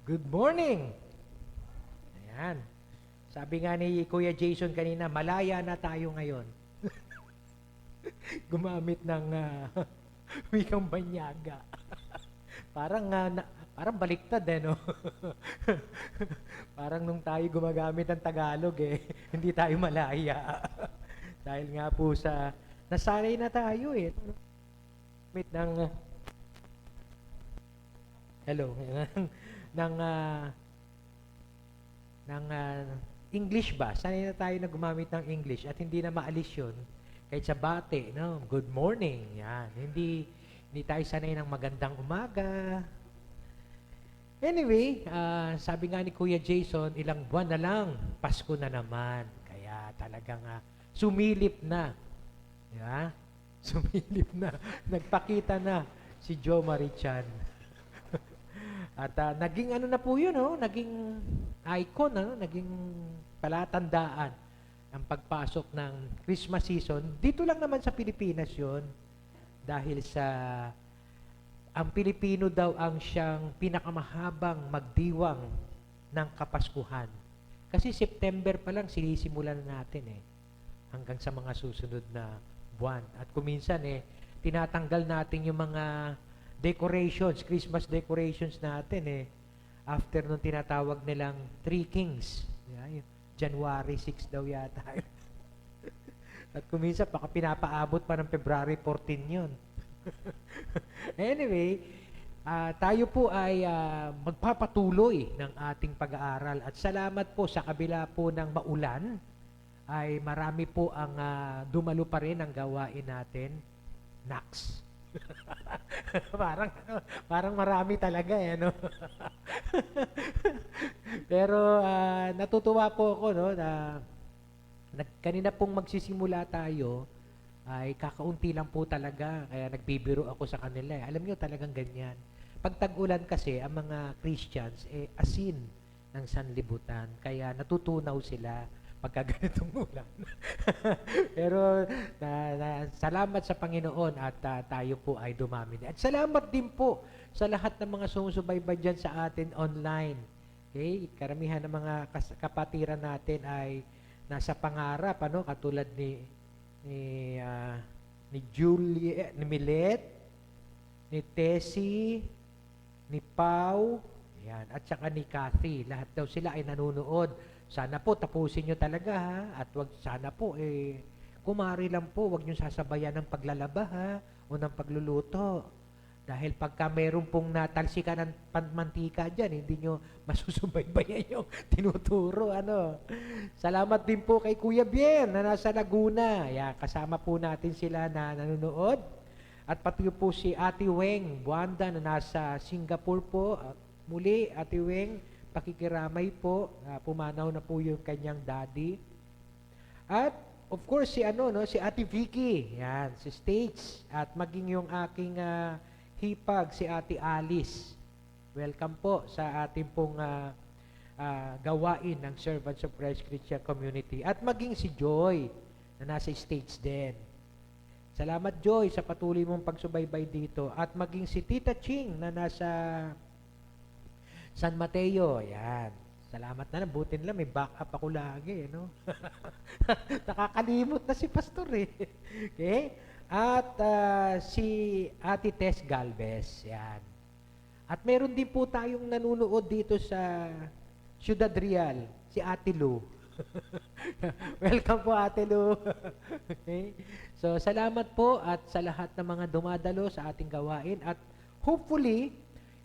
Good morning! Ayan. Sabi nga ni Kuya Jason kanina, malaya na tayo ngayon. Gumamit ng wikang banyaga. Parang baliktad no? Parang nung tayo gumagamit ng Tagalog hindi tayo malaya. Dahil nga po nasanay na tayo Gumamit ng, hello, ng, English ba? Sanay na tayo na gumamit ng English at hindi na maalis yun. Kahit sa bate, no? Good morning. Yan. Hindi tayo sanay ng magandang umaga. Anyway, sabi nga ni Kuya Jason, ilang buwan na lang, Pasko na naman. Kaya talagang sumilip na. Yeah? Sumilip na. Nagpakita na si Jo Marichan. At naging ano na po yun, naging icon, naging palatandaan ang pagpasok ng Christmas season. Dito lang naman sa Pilipinas yun. Dahil ang Pilipino daw ang siyang pinakamahabang magdiwang ng Kapaskuhan. Kasi September pa lang sinisimulan na natin hanggang sa mga susunod na buwan. At kuminsan tinatanggal natin yung mga decorations, Christmas decorations natin after nung tinatawag nilang Three Kings. Yeah, January 6 daw yata. At kuminsan baka pinapaabot pa ng February 14 yun. Anyway, tayo po ay magpapatuloy ng ating pag-aaral at salamat po sa kabila po ng maulan ay marami po ang dumalo pa rin ang gawain natin. Nax. parang marami talaga no. Pero natutuwa po ako na kanina pong magsisimula tayo ay kakaunti lang po talaga, kaya nagbibiro ako sa kanila Alam niyo talagang ganyan. Pag tag-ulan kasi ang mga Christians asin ng sanlibutan, kaya natutunaw sila pagka ganitong ulan. Pero salamat sa Panginoon at tayo po ay dumami. At salamat din po sa lahat ng mga sumusubaybay dyan sa atin online. Okay? Karamihan ng mga kapatiran natin ay nasa pangarap, katulad ni Julie, ni Milet, ni Tessie, ni Pau, yan, at saka ni Kathy. Lahat daw sila ay nanonood. Sana po tapusin nyo talaga at sana po kumari lang po, wag nyo sasabayan ng paglalaba o ng pagluluto. Dahil pagka meron pong natalsikan ng mantika dyan, hindi nyo masusubaybayan yung tinuturo. Salamat din po kay Kuya Bien na nasa Laguna. Kasama po natin sila na nanonood. At pati po si Ate Weng Buanda na nasa Singapore po. Muli, Ate Weng, pakikiramay po. Pumanaw na po yung kanyang daddy. At of course, si Ate Vicky, yan, si States. At maging yung aking hipag, si Ate Alice. Welcome po sa ating pong gawain ng Servants of Christ Christian Community. At maging si Joy na nasa States din. Salamat Joy sa patuloy mong pagsubaybay dito. At maging si Tita Ching na nasa San Mateo. Yan. Salamat na. Butin lang, may backup ako lagi. Nakakalimot na si Pastor Okay? At si Ate Tess Galvez. Yan. At meron din po tayong nanunood dito sa Ciudad Real, si Ate Lu. Welcome po, Ate Lu. Okay? So, salamat po at sa lahat ng mga dumadalo sa ating gawain. At hopefully,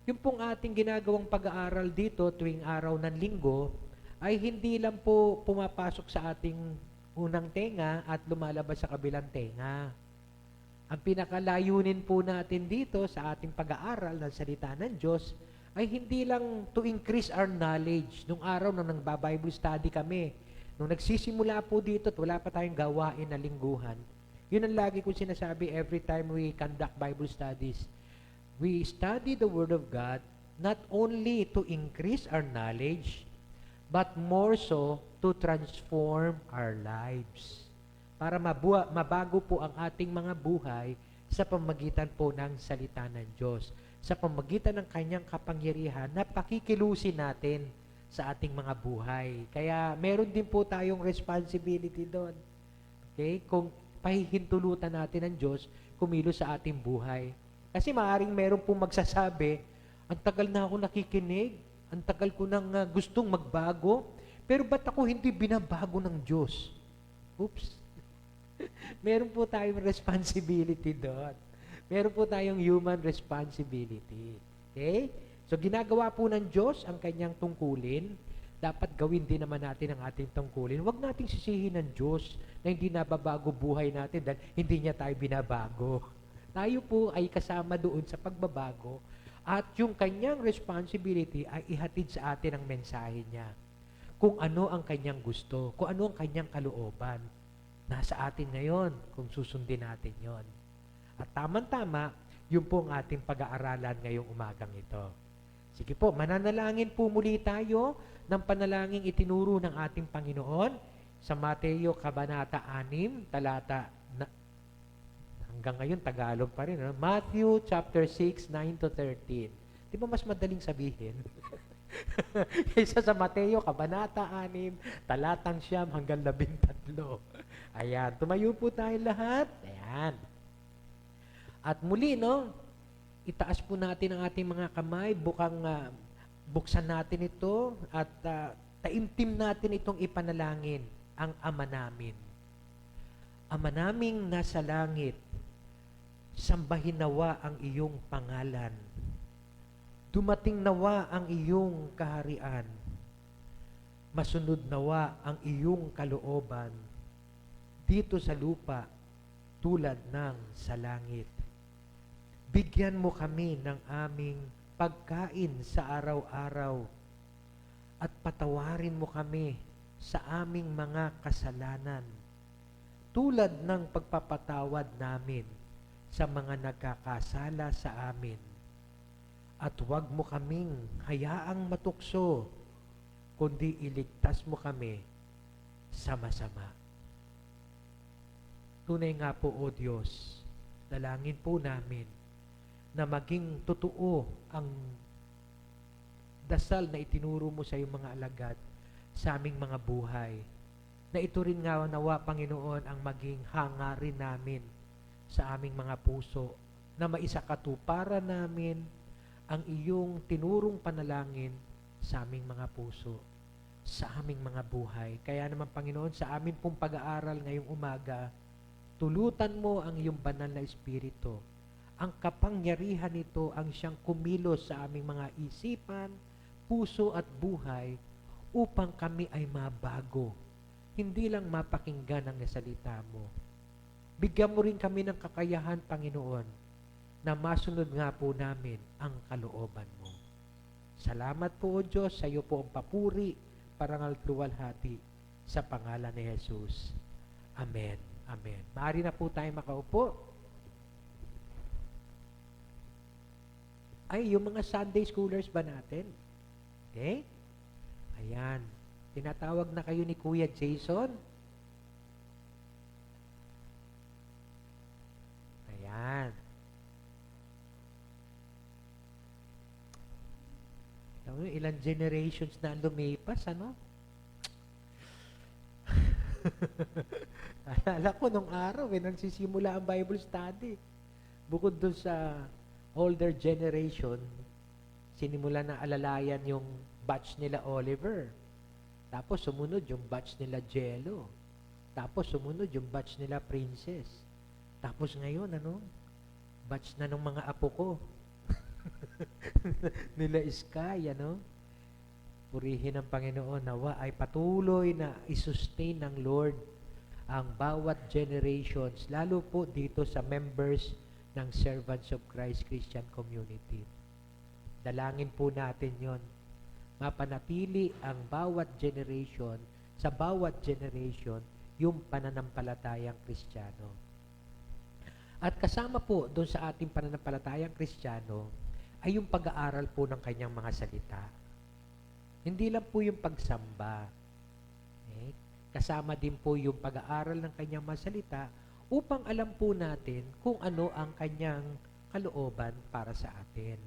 yung pong ating ginagawang pag-aaral dito tuwing araw ng linggo ay hindi lang po pumapasok sa ating unang tenga at lumalabas sa kabilang tenga. Ang pinakalayunin po natin dito sa ating pag-aaral ng salita ng Diyos ay hindi lang to increase our knowledge. Nung araw nung nagba-Bible study kami, nung nagsisimula po dito at wala pa tayong gawain na lingguhan, yun ang lagi kong sinasabi every time we conduct Bible studies. We study the Word of God not only to increase our knowledge, but more so to transform our lives. Para mabago po ang ating mga buhay sa pamagitan po ng salita ng Diyos. sa pamagitan ng kanyang kapangyarihan na pakikilusin natin sa ating mga buhay. Kaya meron din po tayong responsibility doon. Okay? Kung pahihintulutan natin ng Diyos, kumilos sa ating buhay. Kasi maaaring meron pong magsasabi, ang tagal na ako nakikinig, ang tagal ko nang gustong magbago, pero ba't ako hindi binabago ng Diyos? Oops. Meron po tayong responsibility doon. Meron po tayong human responsibility. Okay? So, ginagawa po ng Diyos ang kanyang tungkulin. Dapat gawin din naman natin ang ating tungkulin. Huwag nating sisihin ng Diyos na hindi nababago buhay natin dahil hindi niya tayo binabago. Tayo po ay kasama doon sa pagbabago at yung kanyang responsibility ay ihatid sa atin ang mensahe niya. Kung ano ang kanyang gusto, kung ano ang kanyang kalooban. Nasa atin ngayon kung susundin natin yon. At tamang-tama, yun po ang ating pag-aaralan ngayong umagang ito. Sige po, mananalangin po muli tayo ng panalangin itinuro ng ating Panginoon sa Mateo Kabanata 6, talata na, hanggang ngayon Tagalog pa rin. No? Matthew chapter 6, 9 to 13. Di ba mas madaling sabihin? Kaysa sa Mateo Kabanata 6, talatang 9 hanggang 13. Ayan, tumayo po tayo lahat. Ayan. At muli, no, itaas po natin ang ating mga kamay, buksan natin ito at taimtim natin itong ipanalangin, ang Ama namin. Ama naming nasa langit, sambahin nawa ang iyong pangalan. Dumating nawa ang iyong kaharian. Masunod nawa ang iyong kalooban dito sa lupa tulad ng sa langit. Bigyan mo kami ng aming pagkain sa araw-araw at patawarin mo kami sa aming mga kasalanan tulad ng pagpapatawad namin sa mga nagkakasala sa amin. At huwag mo kaming hayaang matukso, kundi iligtas mo kami sa masama. Tunay nga po, O Diyos, dalangin po namin na maging totoo ang dasal na itinuro mo sa iyong mga alagad sa aming mga buhay. Na ito rin nga nawa, Panginoon, ang maging hangarin namin sa aming mga puso, na maisakatuparan namin ang iyong tinurong panalangin sa aming mga puso, sa aming mga buhay. Kaya naman, Panginoon, sa aming pong pag-aaral ngayong umaga, tulutan mo ang iyong banal na Espiritu. Ang kapangyarihan nito ang siyang kumilos sa aming mga isipan, puso at buhay upang kami ay mabago. Hindi lang mapakinggan ang salita mo. Bigyan mo rin kami ng kakayahan, Panginoon, na masunod nga po namin ang kalooban mo. Salamat po, O Diyos, sa iyo po ang papuri, parangal luwalhati, sa pangalan ni Jesus. Amen. Amen. Maaari na po tayo makaupo. Ay, yung mga Sunday schoolers ba natin? Okay? Ayan. Tinatawag na kayo ni Kuya Jason. Ayan. Ilang generations na lumipas, ano? Alala ko nung araw, nagsisimula ang Bible study. Bukod dun sa older generation, sinimula na alalayan yung batch nila Oliver. Tapos sumunod yung batch nila Jello. Tapos sumunod yung batch nila Princess. Tapos ngayon, batch na ng mga apo ko. Nila Sky, Purihin ng Panginoon, nawa ay patuloy na isustain ng Lord ang bawat generations, lalo po dito sa members ng Servants of Christ Christian Community. Dalangin po natin yon. Mapanatili ang bawat generation, sa bawat generation, yung pananampalatayang Kristiyano. At kasama po doon sa ating pananampalatayang Kristiyano ay yung pag-aaral po ng kanyang mga salita. Hindi lang po yung pagsamba. Okay? Kasama din po yung pag-aaral ng kanyang mga salita upang alam po natin kung ano ang kanyang kalooban para sa atin.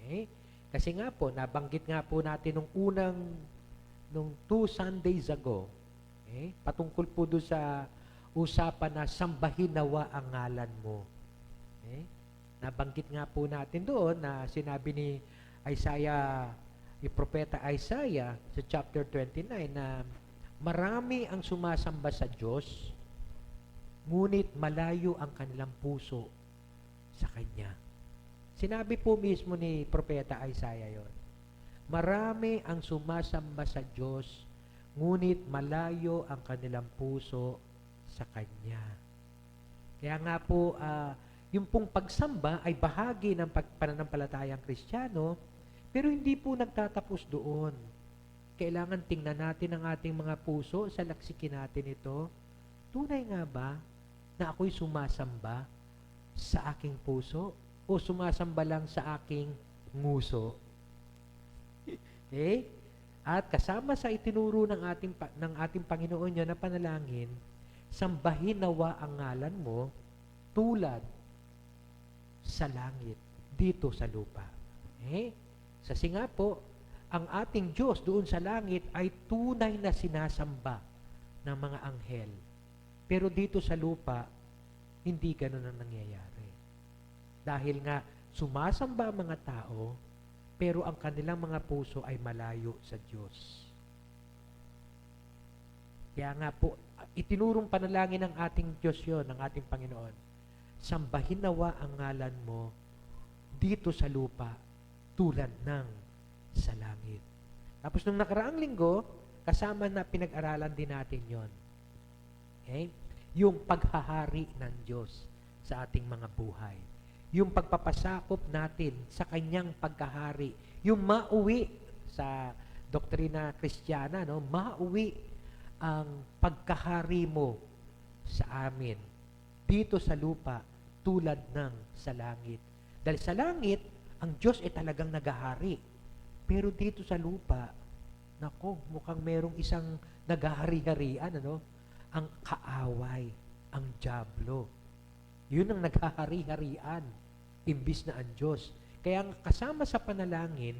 Okay? Kasi nga po, nabanggit nga po natin nung 2 Sundays ago, patungkol po doon sa usapan na sambahin nawa ang ngalan mo. Nabanggit nga po natin doon na sinabi ni Isaiah, ni Propeta Isaiah sa chapter 29 na marami ang sumasamba sa Diyos, ngunit malayo ang kanilang puso sa Kanya. Sinabi po mismo ni Propeta Isaiah yon. Marami ang sumasamba sa Diyos, ngunit malayo ang kanilang puso sa Kanya. Kaya nga po, yung pong pagsamba ay bahagi ng pananampalatayang Kristiyano, pero hindi po nagtatapos doon. Kailangan tingnan natin ang ating mga puso, salaksikin natin ito. Tunay nga ba na ako'y sumasamba sa aking puso o sumasamba lang sa aking nguso? Okay? At kasama sa itinuro ng ating Panginoon yun na panalangin, sambahin nawa ang ngalan mo tulad sa langit, dito sa lupa. Kasi nga po, ang ating Diyos doon sa langit ay tunay na sinasamba ng mga anghel. Pero dito sa lupa, hindi ganun ang nangyayari. Dahil nga, sumasamba ang mga tao, pero ang kanilang mga puso ay malayo sa Diyos. Kaya nga po, itinurong panalangin ng ating Diyos yon, ng ating Panginoon. Sambahin nawa ang ngalan mo dito sa lupa tulad ng sa langit. Tapos nung nakaraang linggo, kasama na pinag-aralan din natin yon. Okay? Yung paghahari ng Diyos sa ating mga buhay. Yung pagpapasakop natin sa kanyang pagkahari. Yung mauwi sa doktrina Kristiyana, no? Mauwi ang pagkahari mo sa amin dito sa lupa tulad ng sa langit. Dahil sa langit, ang Diyos ay talagang nagahari. Pero dito sa lupa, nako, mukhang merong isang naghahari-harian, ano? Ang kaaway, ang dyablo. Yun ang naghahari-harian, imbis na ang Diyos. Kaya kasama sa panalangin,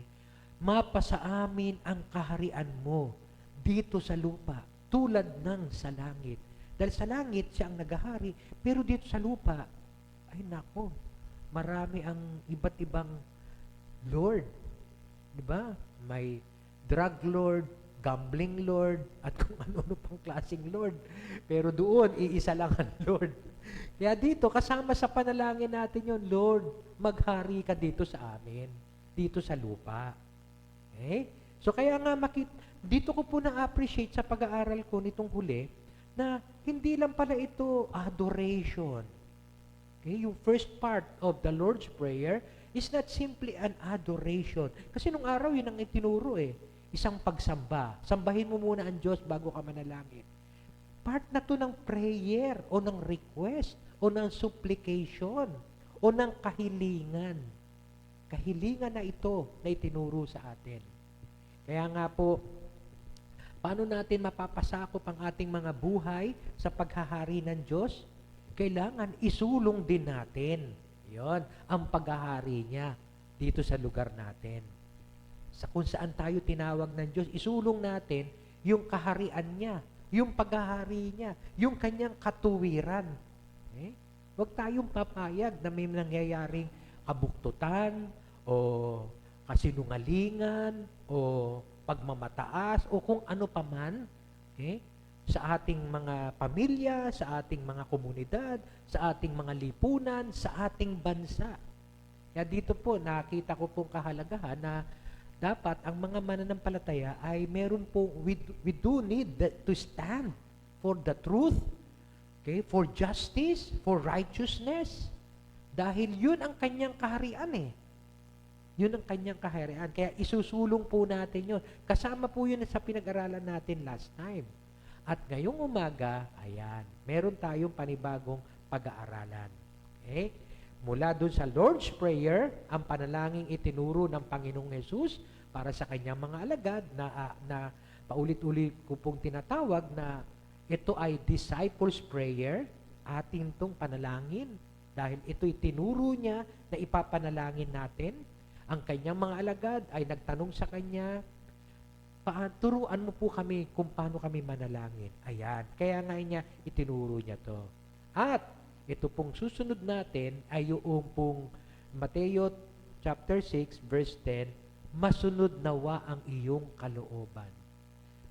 mapasa amin ang kaharian mo dito sa lupa, tulad ng sa langit. Dahil sa langit, siya ang naghahari, pero dito sa lupa, ay nako, marami ang iba't ibang Lord. Diba? May drug lord, gambling lord, at kung ano-ano pang klaseng Lord. Pero doon, iisa lang ang Lord. Kaya dito, kasama sa panalangin natin yon, Lord, maghari ka dito sa amin, dito sa lupa. Okay? So kaya nga, dito ko po na-appreciate sa pag-aaral ko nitong huli, na hindi lang pala ito adoration. Okay? Yung first part of the Lord's Prayer is not simply an adoration. Kasi nung araw, yun ang itinuro isang pagsamba. Sambahin mo muna ang Diyos bago ka manalangin. Part na to ng prayer o ng request o ng supplication o ng kahilingan. Kahilingan na ito na itinuro sa atin. Kaya nga po, paano natin mapapasakop ang ating mga buhay sa paghahari ng Diyos? Kailangan isulong din natin. Yon, ang paghahari niya dito sa lugar natin. Sa kung saan tayo tinawag ng Diyos, isulong natin yung kaharian niya, yung paghahari niya, yung kanyang katuwiran. Huwag tayong papayag na may nangyayaring kabuktutan o kasinungalingan o pagmamataas o kung ano paman, sa ating mga pamilya, sa ating mga komunidad, sa ating mga lipunan, sa ating bansa. Kaya dito po, nakita ko pong kahalagahan na dapat ang mga mananampalataya ay meron po, we do need to stand for the truth, for justice, for righteousness. Dahil yun ang kanyang kaharian Yun ang kanyang kaharian. Kaya isusulong po natin yun. Kasama po yun sa pinag-aralan natin last time. At ngayong umaga, ayan, meron tayong panibagong pag-aaralan. Okay? Mula dun sa Lord's Prayer, ang panalangin itinuro ng Panginoong Hesus para sa kanyang mga alagad na paulit-ulit ko pong tinatawag na ito ay Disciples' Prayer, ating itong panalangin. Dahil ito'y tinuro niya na ipapanalangin natin. Ang kanyang mga alagad ay nagtanong sa kanya, turuan mo po kami kung paano kami manalangin. Ayan. Kaya nga niya, itinuro niya to. At ito pong susunod natin ay yung pong Mateo chapter 6 verse 10, masunod nawa ang iyong kalooban.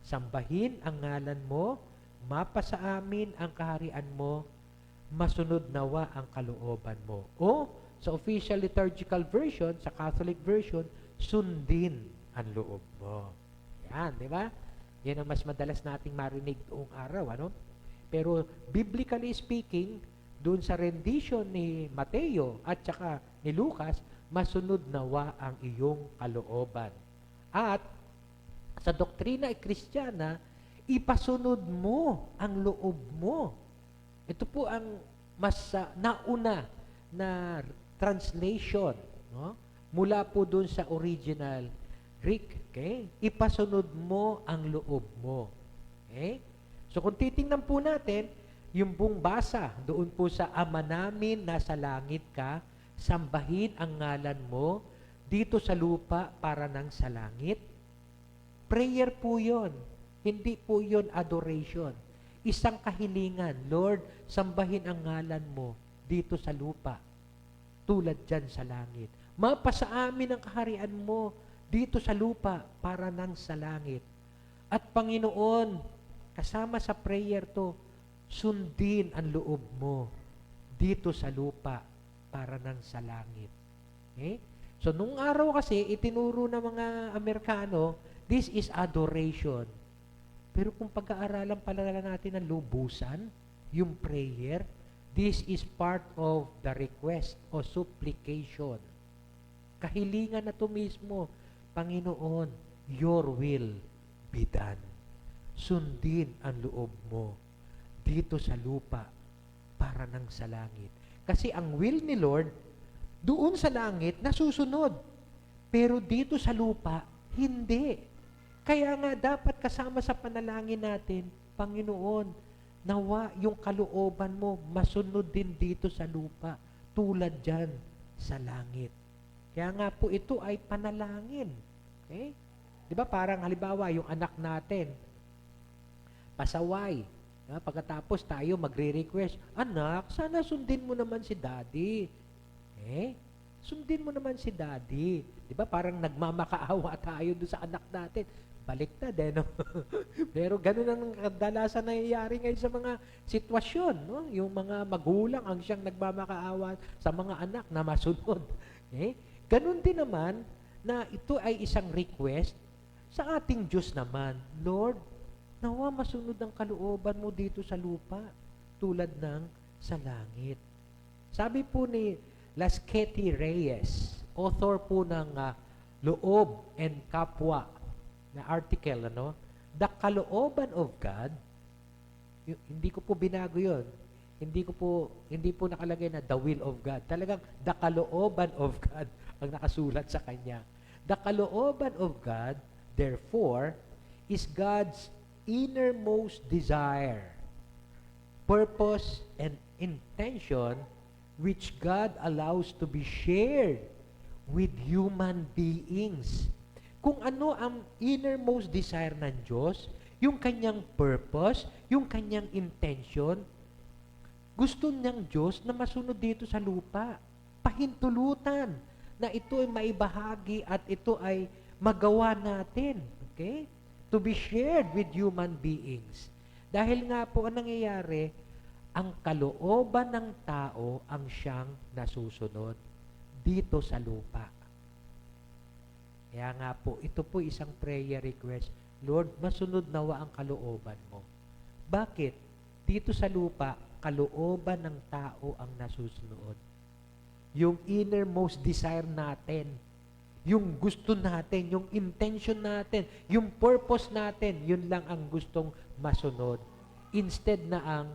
Sambahin ang ngalan mo, mapasa amin ang kaharian mo, masunod nawa ang kalooban mo. O sa official liturgical version, sa Catholic version, sundin ang loob mo. Yan, di ba? Yan ang mas madalas nating marinig noong araw, ano? Pero biblically speaking, doon sa rendition ni Mateo at saka ni Lucas, masunod nawa ang iyong kalooban. At sa doktrina Kristiyana, ipasunod mo ang loob mo. Ito po ang mas nauna na translation, no? Mula po doon sa original Greek. Okay? Ipasunod mo ang loob mo. Okay? So kung titingnan po natin, yung pong basa doon po sa Ama namin nasa langit ka, sambahin ang ngalan mo dito sa lupa para nang sa langit. Prayer po yun. Hindi po yun adoration. Isang kahilingan, Lord, sambahin ang ngalan mo dito sa lupa, tulad dyan sa langit. Mapasa amin ang kaharian mo dito sa lupa para nang sa langit. At Panginoon, kasama sa prayer to, sundin ang loob mo dito sa lupa para nang sa langit. Okay? So, nung araw kasi, itinuro ng mga Amerikano, this is adoration. Pero kung pag-aaralan pala natin ang lubusan, yung prayer, this is part of the request o supplication. Kahilingan na to mismo, Panginoon, your will be done. Sundin ang loob mo dito sa lupa para nang sa langit. Kasi ang will ni Lord, doon sa langit, nasusunod. Pero dito sa lupa, hindi. Kaya nga dapat kasama sa panalangin natin, Panginoon, nawa yung kalooban mo masunod din dito sa lupa, tulad dyan sa langit. Kaya nga po ito ay panalangin. Okay? Di ba parang halimbawa yung anak natin, pasaway. Pagkatapos tayo magre-request, anak, sana sundin mo naman si daddy. Sundin mo naman si daddy. Di ba parang nagmamakaawa tayo doon sa anak natin. Baliktad no? Pero ganun ang kadalasan nangyayari ngayon sa mga sitwasyon, no? Yung mga magulang ang siyang nagmamakaawa sa mga anak na masunod. Ganun din naman na ito ay isang request sa ating Diyos naman. Lord, nawa masunod ang kalooban mo dito sa lupa tulad ng sa langit. Sabi po ni Lasqueti Reyes, author po ng Loob and Kapwa na article, ano? The kalooban of God, hindi ko po binago yun. Hindi po nakalagay na the will of God. Talagang the kalooban of God ang nakasulat sa kanya. The kalooban of God, therefore, is God's innermost desire, purpose, and intention which God allows to be shared with human beings. Kung ano ang innermost desire ng Diyos, yung kanyang purpose, yung kanyang intention, gusto niyang Diyos na masunod dito sa lupa. Pahintulutan na ito ay maibahagi at ito ay magawa natin. Okay? To be shared with human beings. Dahil nga po ang nangyayari, ang kalooban ng tao ang siyang nasusunod dito sa lupa. Kaya nga po, ito po isang prayer request. Lord, masunod nawa ang kalooban mo. Bakit? Dito sa lupa, kalooban ng tao ang nasusunod. Yung innermost desire natin, yung gusto natin, yung intention natin, yung purpose natin, yun lang ang gustong masunod. Instead na ang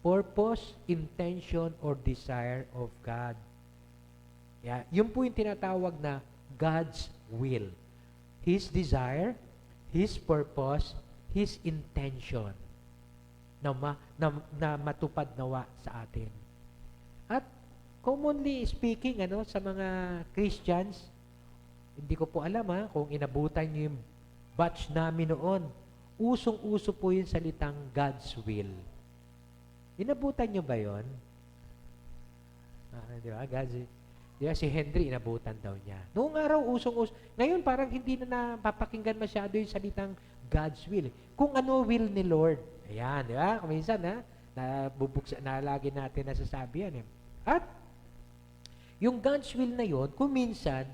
purpose, intention, or desire of God. Yeah, yun po yung tinatawag na God's will. His desire, His purpose, His intention na matupad nawa sa atin. At commonly speaking, sa mga Christians, Hindi ko po alam kung inabutan niyo yung batch namin noon. Usong-uso po yung salitang God's will. Inabutan niyo ba yon? Di ba? God's will. Di ba si Henry, inabutan daw niya. Noong araw, usong-uso. Ngayon, parang hindi na napapakinggan masyado yung salitang God's will. Kung ano will ni Lord. Ayan, di ba? Kuminsan, lagi natin nasasabi yan. At, yung God's will na yon, kuminsan,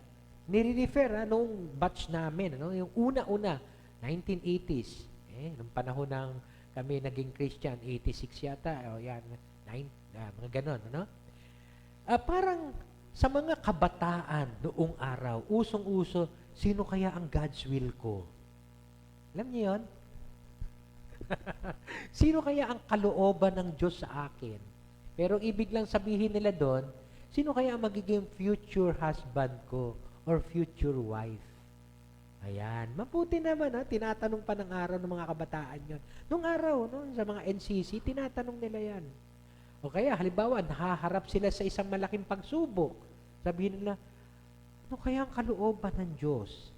nire-refer noong batch namin, yung una-una, 1980s. Nung panahon ng kami naging Christian, 86 yata, mga ganon, parang sa mga kabataan noong araw, usong-uso, sino kaya ang God's will ko? Alam niyo yun? Sino kaya ang kalooban ng Diyos sa akin? Pero ibig lang sabihin nila doon, sino kaya ang magiging future husband ko or future wife? Ayan. Mabuti naman, tinatanong pa ng araw ng mga kabataan yun. Nung araw, sa mga NCC, tinatanong nila yan. O kaya, halimbawa, nahaharap sila sa isang malaking pagsubok. Sabihin nila, ano kaya ang kalooban ng Diyos?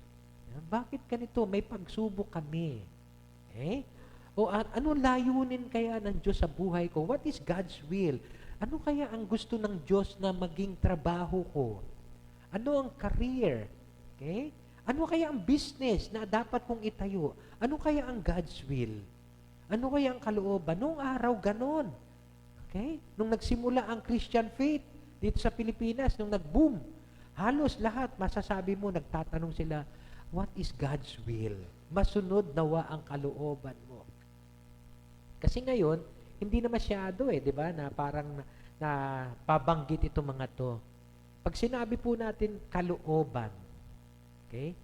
Bakit ganito? May pagsubok kami. O ano layunin kaya ng Diyos sa buhay ko? What is God's will? Ano kaya ang gusto ng Diyos na maging trabaho ko? Ano ang career? Okay? Ano kaya ang business na dapat kong itayo? Ano kaya ang God's will? Ano kaya ang kalooban? Noong araw, ganon. Okay? Nung nagsimula ang Christian faith dito sa Pilipinas, nung nag-boom, halos lahat, masasabi mo, nagtatanong sila, what is God's will? Masunod nawa ang kalooban mo. Kasi ngayon, hindi na masyado di ba, na parang na pabanggit itong mga to. Pag sinabi po natin kalooban, okay?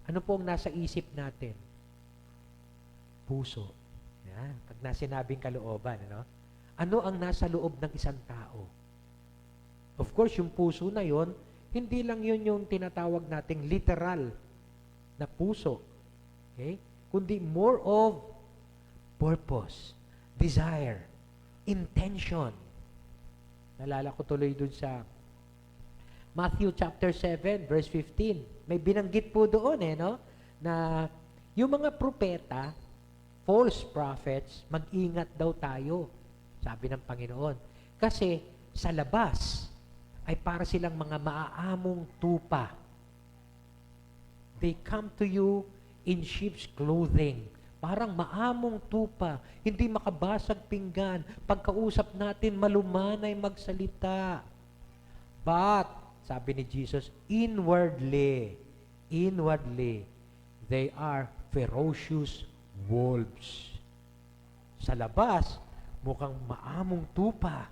Ano po ang nasa isip natin? Puso. Yan. Pag nasinabing kalooban, ano ang nasa loob ng isang tao? Of course, yung puso na yon, hindi lang yun yung tinatawag nating literal na puso. Okay? Kundi more of purpose, desire, intention. Nalala ko tuloy dun sa Matthew chapter 7, verse 15. May binanggit po doon na yung mga propeta, false prophets, mag-ingat daw tayo, sabi ng Panginoon. Kasi sa labas ay para silang mga maaamong tupa. They come to you in sheep's clothing. Parang maamong tupa, hindi makabasag pinggan. Pagkausap natin, malumanay magsalita. But, sabi ni Jesus, inwardly, they are ferocious wolves. Sa labas, mukhang maamong tupa.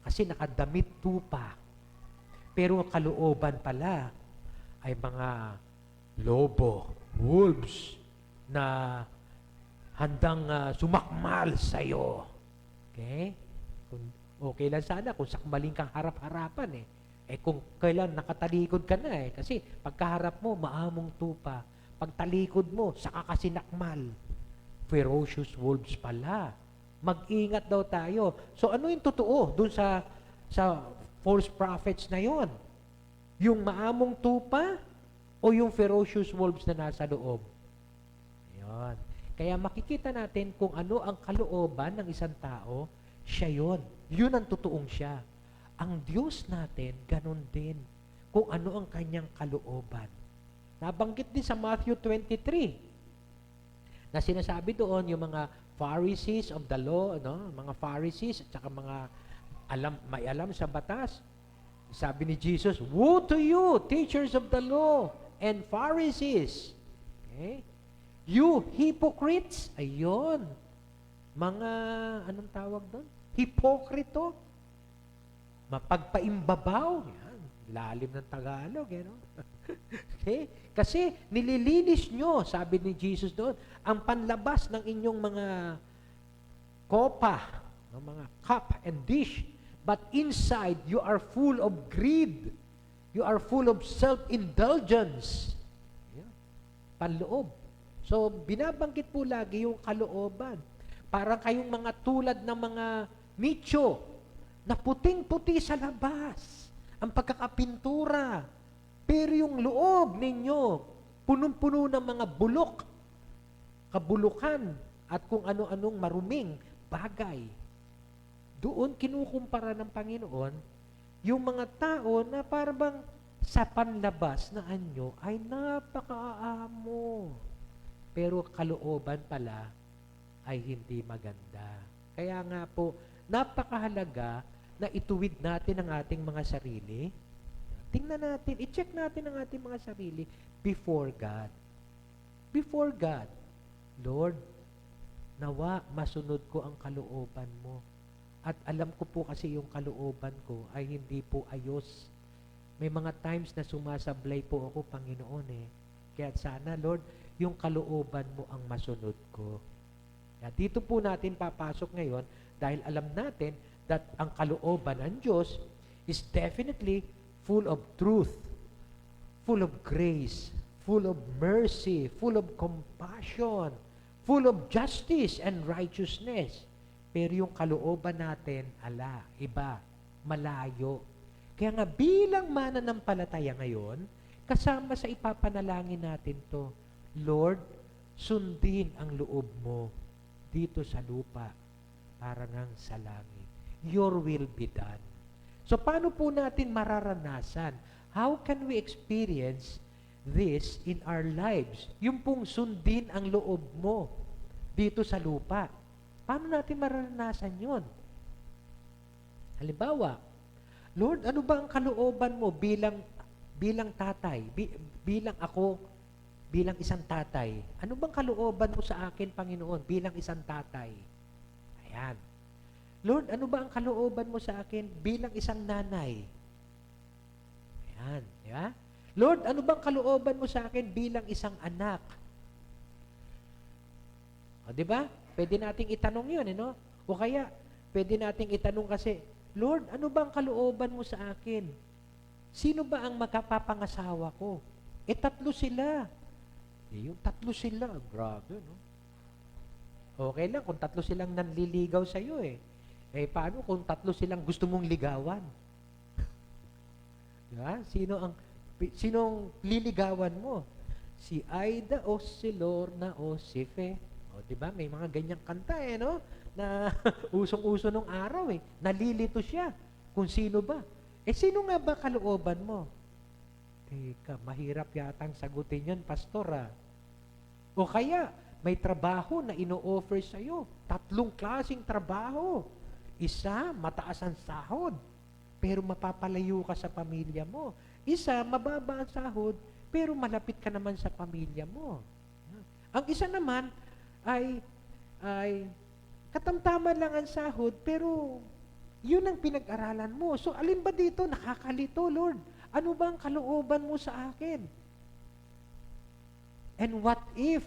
Kasi nakadamit tupa. Pero ang kalooban pala ay mga lobo, wolves, na handang sumakmal sa'yo. Okay? Okay lang sana kung sakmaling kang harap-harapan kung kailan nakatalikod ka na kasi pagkaharap mo, maamong tupa. Pagtalikod mo, saka ka sinakmal. Ferocious wolves pala. Mag-ingat daw tayo. So ano yung totoo dun sa false prophets na yon? Yung maamong tupa o yung ferocious wolves na nasa loob? Ayan. Kaya makikita natin kung ano ang kalooban ng isang tao, siya yon. Yun ang totoong siya. Ang Diyos natin, ganun din. Kung ano ang kanyang kalooban. Nabanggit din sa Matthew 23 na sinasabi doon yung mga Pharisees of the law, mga Pharisees at saka mga may alam sa batas. Sabi ni Jesus, woe to you, teachers of the law and Pharisees. Okay? You hypocrites. Ayun. Mga, anong tawag doon? Hipokrito. Mapagpaimbabaw. Yan. Lalim ng Tagalog. Okay? Kasi nililinis nyo, sabi ni Jesus doon, ang panlabas ng inyong mga kopa, mga cup and dish. But inside, you are full of greed. You are full of self-indulgence. Yeah. Panloob. So, binabanggit po lagi yung kalooban. Parang kayong mga tulad ng mga nicho na puting-puti sa labas. Ang pagkakapintura. Pero yung loob ninyo, punong-puno ng mga bulok, kabulukan, at kung ano-anong maruming bagay. Doon kinukumpara ng Panginoon yung mga tao na parang sa panlabas na anyo ay napakaamo. Pero kalooban pala ay hindi maganda. Kaya nga po, napakahalaga na ituwid natin ang ating mga sarili. Tingnan natin, i-check natin ang ating mga sarili before God. Before God, Lord, nawa masunod ko ang kalooban mo. At alam ko po kasi yung kalooban ko ay hindi po ayos. May mga times na sumasablay po ako, Panginoon Kaya sana, Lord, yung kalooban mo ang masunod ko. Kaya dito po natin papasok ngayon dahil alam natin that ang kalooban ng Diyos is definitely full of truth, full of grace, full of mercy, full of compassion, full of justice and righteousness. Pero yung kalooban natin, iba, malayo. Kaya nga bilang mananampalataya ngayon, kasama sa ipapanalangin natin to, Lord, sundin ang loob mo dito sa lupa para ngang sa langit. Your will be done. So paano po natin mararanasan? How can we experience this in our lives? Yung pong sundin ang loob mo dito sa lupa. Paano natin mararanasan yun? Halimbawa, Lord, ano ba ang kalooban mo bilang tatay? Bilang ako, bilang isang tatay. Ano bang kalooban mo sa akin, Panginoon, bilang isang tatay? Ayan. Lord, ano ba ang kalooban mo sa akin bilang isang nanay? Ayan. Yeah? Lord, ano bang kalooban mo sa akin bilang isang anak? O, di ba? Pwede nating itanong yun, O kaya, pwede nating itanong kasi, Lord, ano bang kalooban mo sa akin? Sino ba ang magkapapangasawa ko? Tatlo sila. Yung tatlo sila, grabe, no? Okay lang kung tatlo silang nanliligaw sa'yo, paano kung tatlo silang gusto mong ligawan? Diba? Sinong liligawan mo? Si Aida o si Lorna o si Fe? O, diba? May mga ganyang kanta, no? Na usong-uso nung araw, Nalilito siya kung sino ba. Sino nga ba kalooban mo? Teka, mahirap yatang sagutin yun, pastor, O kaya, may trabaho na ino-offer sa'yo. 3 klaseng trabaho. Isa, mataas ang sahod, pero mapapalayo ka sa pamilya mo. Isa, mababa ang sahod, pero malapit ka naman sa pamilya mo. Ang isa naman ay katamtaman lang ang sahod, pero yun ang pinag-aralan mo. So, alin ba dito nakakalito, Lord? Ano ba ang kalooban mo sa akin? And what if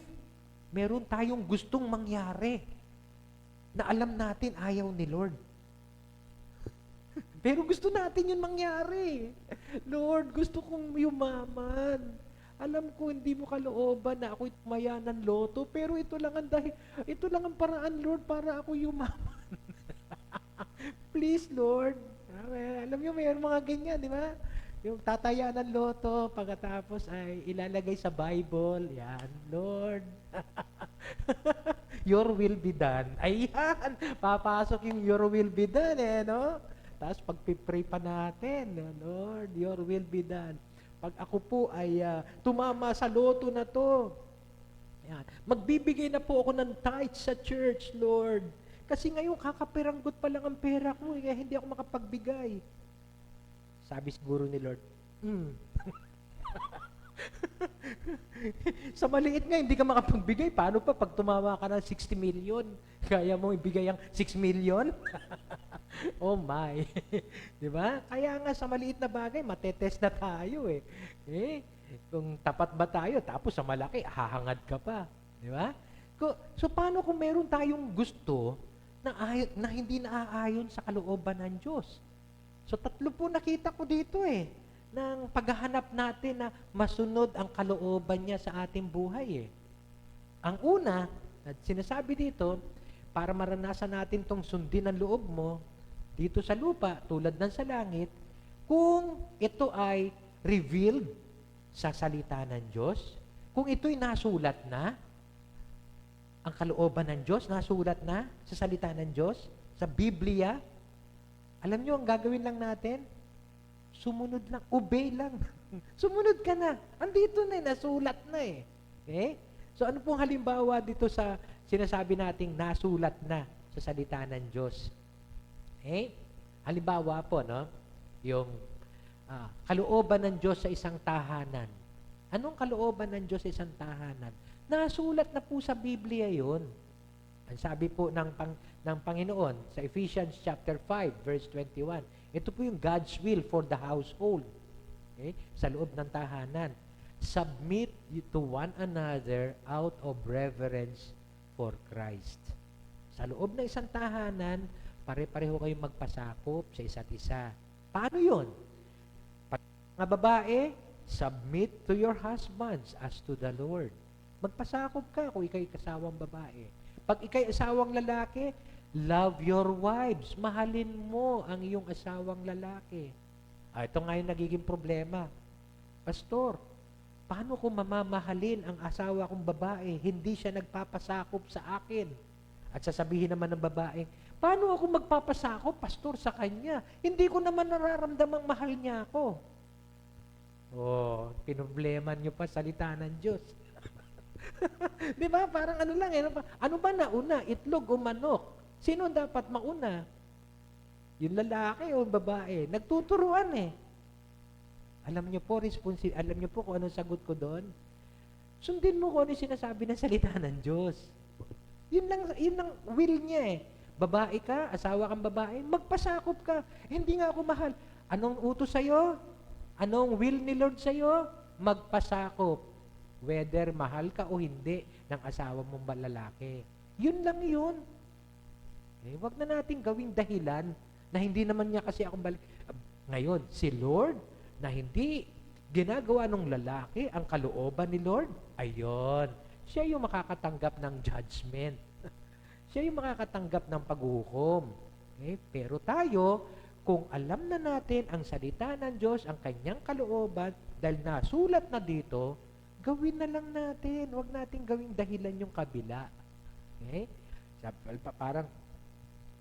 meron tayong gustong mangyari na alam natin ayaw ni Lord? Pero gusto natin yun mangyari. Lord, gusto kong yumaman. Alam ko hindi mo kalooban na ako'y tumaya ng loto, pero ito lang ang paraan, Lord, para ako yumaman. Please, Lord. Alam niyo, mayroon mga ganyan, di ba? Yung tataya ng loto, pagkatapos ay ilalagay sa Bible. Yan, Lord. Your will be done. Ayan, papasok yung your will be done, no? Tapos pagpipray pa natin, Lord, your will be done. Pag ako po ay tumama sa loto na to, yan, magbibigay na po ako ng tithes sa church, Lord. Kasi ngayon, kakapiranggot pa lang ang pera ko, kaya hindi ako makapagbigay. Sabi siguro ni Lord, sa maliit nga, hindi ka makapagbigay. Paano pa pag tumama ka ng 60 million? Kaya mo ibigay ang 6 million? Oh my. Diba? Kaya nga sa maliit na bagay, matetest na tayo kung tapat ba tayo, tapos sa malaki, hahangad ka pa. Diba? So paano kung meron tayong gusto na hindi naaayon sa kalooban ng Diyos? So 3 po nakita ko dito ng paghahanap natin na masunod ang kalooban niya sa ating buhay Ang una, at sinasabi dito, para maranasan natin tong sundin ang loob mo, dito sa lupa, tulad ng sa langit, kung ito ay revealed sa salita ng Diyos? Kung ito'y nasulat na, ang kalooban ng Diyos, nasulat na sa salita ng Diyos, sa Biblia, alam nyo, ang gagawin lang natin, sumunod lang, obey lang. Sumunod ka na. Andito na nasulat na eh. Okay? So ano pong halimbawa dito sa sinasabi nating nasulat na sa salita ng Diyos? Okay? Halimbawa po, no? Yung kalooban ng Diyos sa isang tahanan. Anong kalooban ng Diyos sa isang tahanan? Nasulat na po sa Biblia yun. Ang sabi po ng Panginoon sa Ephesians chapter 5, verse 21, ito po yung God's will for the household. Okay? Sa loob ng tahanan. Submit to one another out of reverence for Christ. Sa loob ng isang tahanan, pare-pareho kayong magpasakop sa isa't isa. Paano yun? Mga babae, submit to your husbands as to the Lord. Magpasakop ka kung ikay kasawang babae. Pag ikay asawang lalaki, love your wives. Mahalin mo ang iyong asawang lalaki. Ito nga yung nagiging problema. Pastor, paano ko mamamahalin ang asawa kong babae? Hindi siya nagpapasakop sa akin. At sasabihin naman ng babae, paano ako magpapasakop, pastor, sa kanya? Hindi ko naman nararamdamang mahal niya ako. Pinroblema niyo pa salita ng Diyos. Di ba? Parang ano lang eh. Ano ba nauna? Itlog o manok? Sino dapat mauna? Yung lalaki o babae? Nagtuturuan eh. Alam niyo po, alam niyo po kung anong sagot ko doon? Sundin mo kung ano yung sinasabi ng salita ng Diyos. Yun lang will niya eh. Babae ka, asawa kang babae, magpasakop ka. Hindi nga ako mahal. Anong utos sa'yo? Anong will ni Lord sa'yo? Magpasakop. Whether mahal ka o hindi ng asawa mong lalaki. Yun lang yun. Huwag na natin gawing dahilan na hindi naman niya kasi akong balik. Ngayon, si Lord na hindi ginagawa ng lalaki ang kalooban ni Lord, ayun, siya yung makakatanggap ng judgment. Siya yung makakatanggap ng paghuhukom. Okay? Pero tayo, kung alam na natin ang salita ng Diyos, ang kanyang kalooban, dahil nasulat na dito, gawin na lang natin. Huwag natin gawing dahilan yung kabila. Okay? Parang,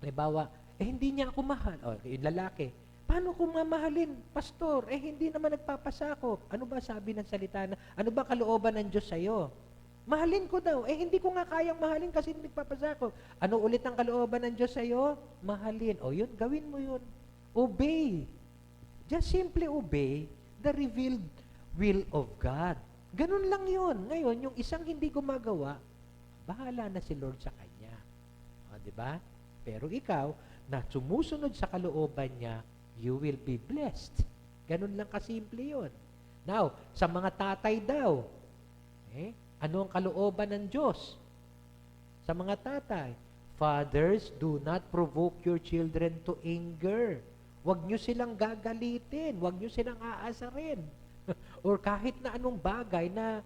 halimbawa, hindi niya ako mahal. Yung lalaki, paano kung mamahalin? Pastor, hindi naman nagpapasakop. Ano ba sabi ng salita na, ano ba kalooban ng Diyos sa'yo? Mahalin ko daw. Hindi ko nga kayang mahalin kasi hindi nagpapasakop. Ano ulit ang kalooban ng Diyos sa'yo? Mahalin. Yun, gawin mo yun. Obey. Just simply obey the revealed will of God. Ganun lang yun. Ngayon, yung isang hindi gumagawa, bahala na si Lord sa kanya. Diba? Pero ikaw, na sumusunod sa kalooban niya, you will be blessed. Ganun lang kasimple yun. Now, sa mga tatay daw, ano ang kalooban ng Diyos? Sa mga tatay, fathers, do not provoke your children to anger. Huwag nyo silang gagalitin. Huwag nyo silang aasarin. Or kahit na anong bagay na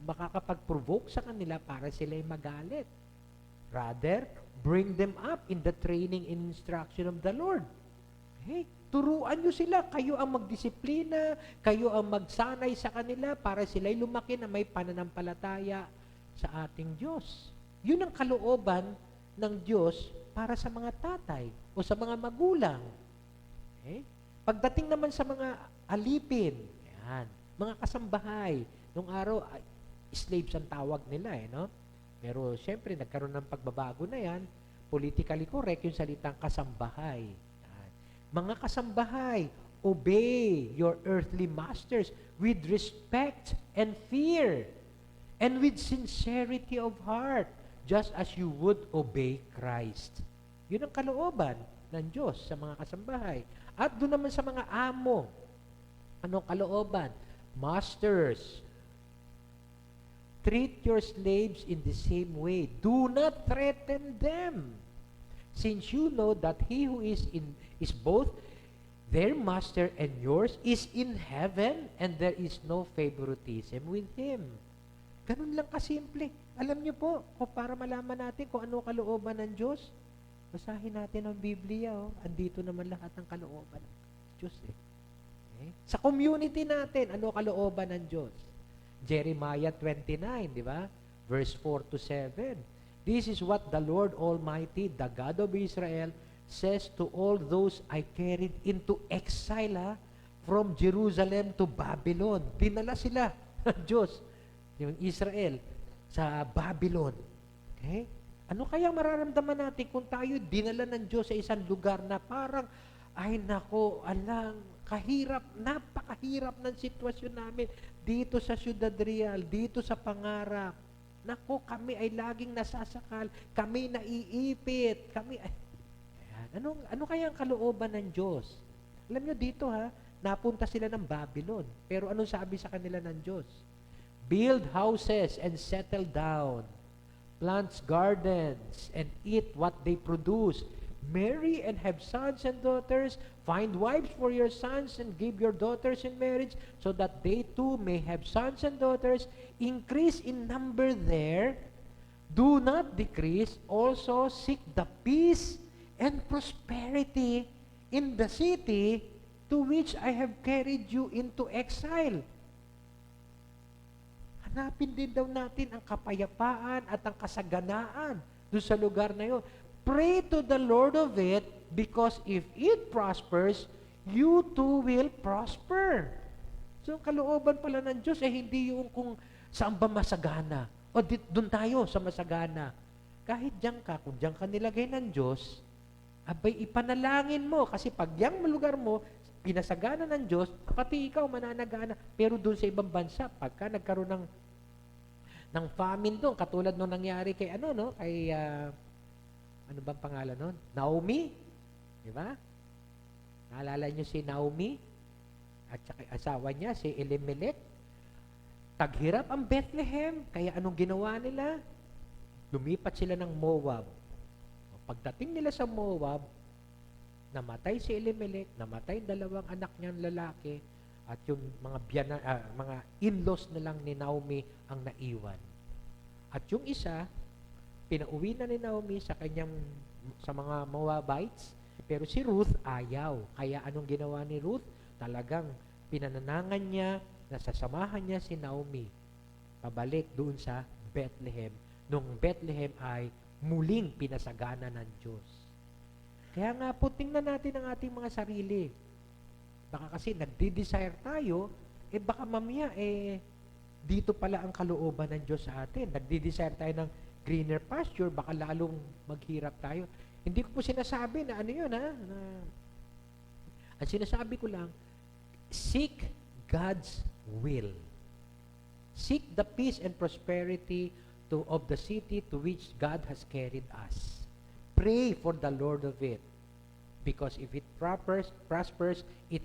makakapag-provoke sa kanila para sila'y magalit. Rather, bring them up in the training and instruction of the Lord. Turuan nyo sila. Kayo ang magdisiplina, kayo ang magsanay sa kanila para sila'y lumaki na may pananampalataya sa ating Diyos. Yun ang kalooban ng Diyos para sa mga tatay o sa mga magulang. Pagdating naman sa mga alipin, mga kasambahay, nung araw, slaves ang tawag nila no? Pero siyempre, nagkaroon ng pagbabago na yan, politically correct yung salitang kasambahay. Mga kasambahay, obey your earthly masters with respect and fear and with sincerity of heart, just as you would obey Christ. Yun ang kalooban ng Diyos sa mga kasambahay. At doon naman sa mga amo, anong kalooban? Masters, treat your slaves in the same way. Do not threaten them, since you know that he who is both their master and yours is in heaven, and there is no favoritism with him. Ganun lang kasimple. Alam niyo po, para malaman natin kung ano kalooban ng Diyos, basahin natin ang Biblia. Andito naman lahat ng kalooban ng Diyos. Okay? Sa community natin, ano kalooban ng Diyos? Jeremiah 29, di ba? Verse 4 to 7. This is what the Lord Almighty, the God of Israel, says to all those I carried into exile, from Jerusalem to Babylon. Dinala sila ng Diyos, yung Israel, sa Babylon. Okay? Ano kaya mararamdaman natin kung tayo dinala ng Diyos sa isang lugar na parang, ay nako, alang, kahirap, napakahirap ng sitwasyon namin dito sa Ciudad Real, dito sa Pangarap. Nako, kami ay laging nasasakal, kami naiipit, kami ay... Ayan. Ano kaya ang kalooban ng Diyos? Alam nyo dito napunta sila ng Babylon. Pero anong sabi sa kanila ng Diyos? Build houses and settle down. Plants gardens and eat what they produce. Marry and have sons and daughters. Find wives for your sons and give your daughters in marriage so that they too may have sons and daughters. Increase in number there. Do not decrease. Also seek the peace and prosperity in the city to which I have carried you into exile. Hanapin din daw natin ang kapayapaan at ang kasaganaan doon sa lugar na yun. Pray to the Lord of it, because if it prospers, you too will prosper. So, ang kalooban pala ng Diyos hindi yung kung saan ba masagana. O doon tayo sa masagana. Kahit diyan ka, kung diyan ka nilagay ng Diyos, abay ipanalangin mo. Kasi pag yung lugar mo, pinasagana ng Diyos, pati ikaw mananagana. Pero doon sa ibang bansa, pagka nagkaroon ng famine doon, katulad nung nangyari kay kay ano bang pangalan nun? Naomi? Di ba? Naalala niyo si Naomi? At saka asawa niya, si Elimelech. Taghirap ang Bethlehem. Kaya anong ginawa nila? Lumipat sila ng Moab. Pagdating nila sa Moab, namatay si Elimelech, namatay dalawang anak niyang lalaki, at yung mga in-laws na lang ni Naomi ang naiwan. At yung isa, pinauwi na ni Naomi sa mga Moabites, pero si Ruth ayaw. Kaya anong ginawa ni Ruth? Talagang pinananangan niya, nasasamahan niya si Naomi pabalik doon sa Bethlehem, nung Bethlehem ay muling pinasagana ng Diyos. Kaya nga po, tingnan natin ang ating mga sarili. Baka kasi nagdi-desire tayo, baka mamaya, dito pala ang kalooban ng Diyos sa atin. Nagdi-desire tayo ng greener pasture, baka lalong maghirap tayo. Hindi ko po sinasabi na ano yun, Ang sinasabi ko lang, seek God's will. Seek the peace and prosperity of the city to which God has carried us. Pray for the Lord of it. Because if it prospers, we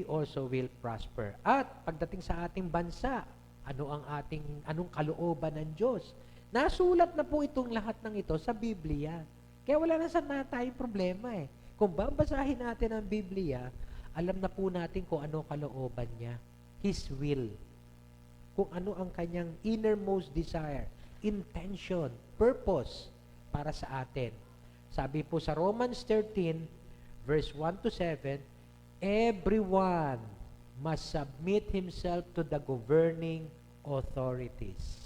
also will prosper. At pagdating sa ating bansa, anong kalooban ng Diyos? Nasulat na po itong lahat ng ito sa Biblia. Kaya wala na sana tayong problema Kung babasahin natin ang Biblia, alam na po natin kung ano kalooban niya. His will. Kung ano ang kanyang innermost desire, intention, purpose para sa atin. Sabi po sa Romans 13, verse 1 to 7, everyone must submit himself to the governing authorities.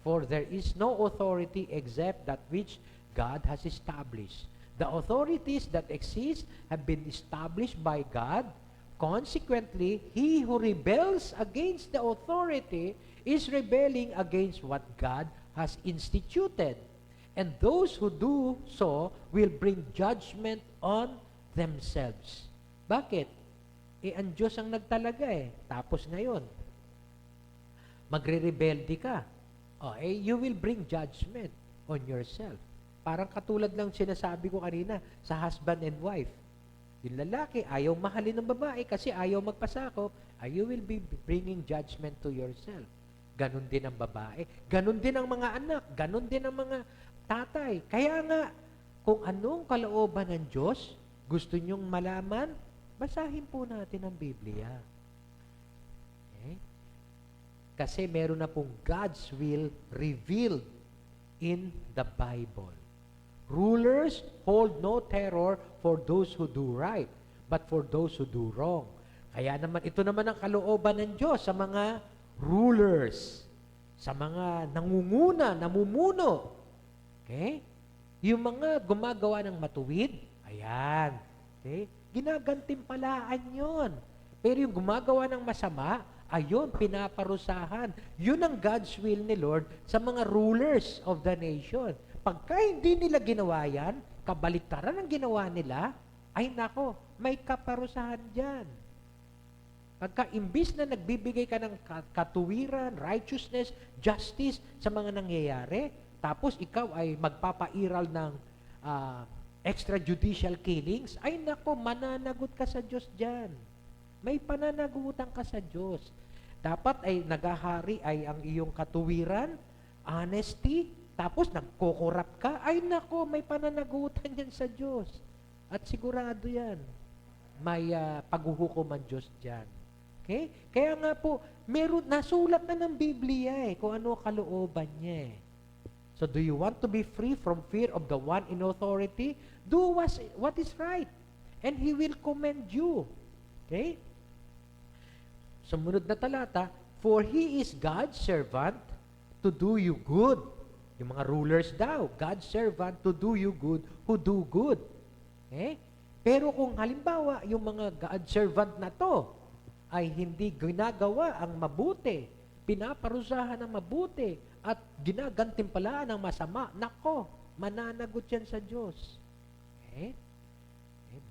For there is no authority except that which God has established. The authorities that exist have been established by God. Consequently, he who rebels against the authority is rebelling against what God has instituted. And those who do so will bring judgment on themselves. Bakit? Ang Diyos ang nagtalaga Tapos ngayon, magre-rebelde ka. You will bring judgment on yourself. Parang katulad lang sinasabi ko kanina sa husband and wife. Yung lalaki, ayaw mahalin ng babae kasi ayaw magpasakop, you will be bringing judgment to yourself. Ganon din ang babae. Ganon din ang mga anak. Ganon din ang mga tatay. Kaya nga, kung anong kalooban ng Diyos, gusto nyong malaman, basahin po natin ang Biblia. Okay? Kasi meron na pong God's will revealed in the Bible. Rulers hold no terror for those who do right, but for those who do wrong. Kaya naman, ito naman ang kalooban ng Diyos sa mga rulers, sa mga nangunguna, namumuno. Okay? Yung mga gumagawa ng matuwid, ayan. Okay? Ginagantimpalaan yon. Pero yung gumagawa ng masama, ayun, pinaparusahan. Yun ang God's will ni Lord sa mga rulers of the nation. Pagka hindi nila ginawa yan, kabaliktaran ang ginawa nila, ay nako, may kaparusahan dyan. Pagka imbis na nagbibigay ka ng katuwiran, righteousness, justice sa mga nangyayari, tapos ikaw ay magpapairal ng extrajudicial killings, ay nako, mananagot ka sa Diyos dyan. May pananagutan ka sa Diyos. Dapat ay nagahari ay ang iyong katuwiran, honesty, tapos nagkokorap ka, ay nako, may pananagutan yan sa Diyos. At sigurado yan, may paghuhukom ang Diyos dyan. Okay? Kaya nga po, nasulat na ng Biblia kung ano kalooban niya. So do you want to be free from fear of the one in authority? Do what is right, and He will commend you. Okay? Sumunod na talata, for He is God's servant to do you good. Yung mga rulers daw, God's servant to do you good who do good. Okay? Pero kung halimbawa, yung mga God's servant na to ay hindi ginagawa ang mabuti, pinaparusahan ng mabuti, at ginagantimpalaan ng masama, nako, mananagot yan sa Diyos. Okay?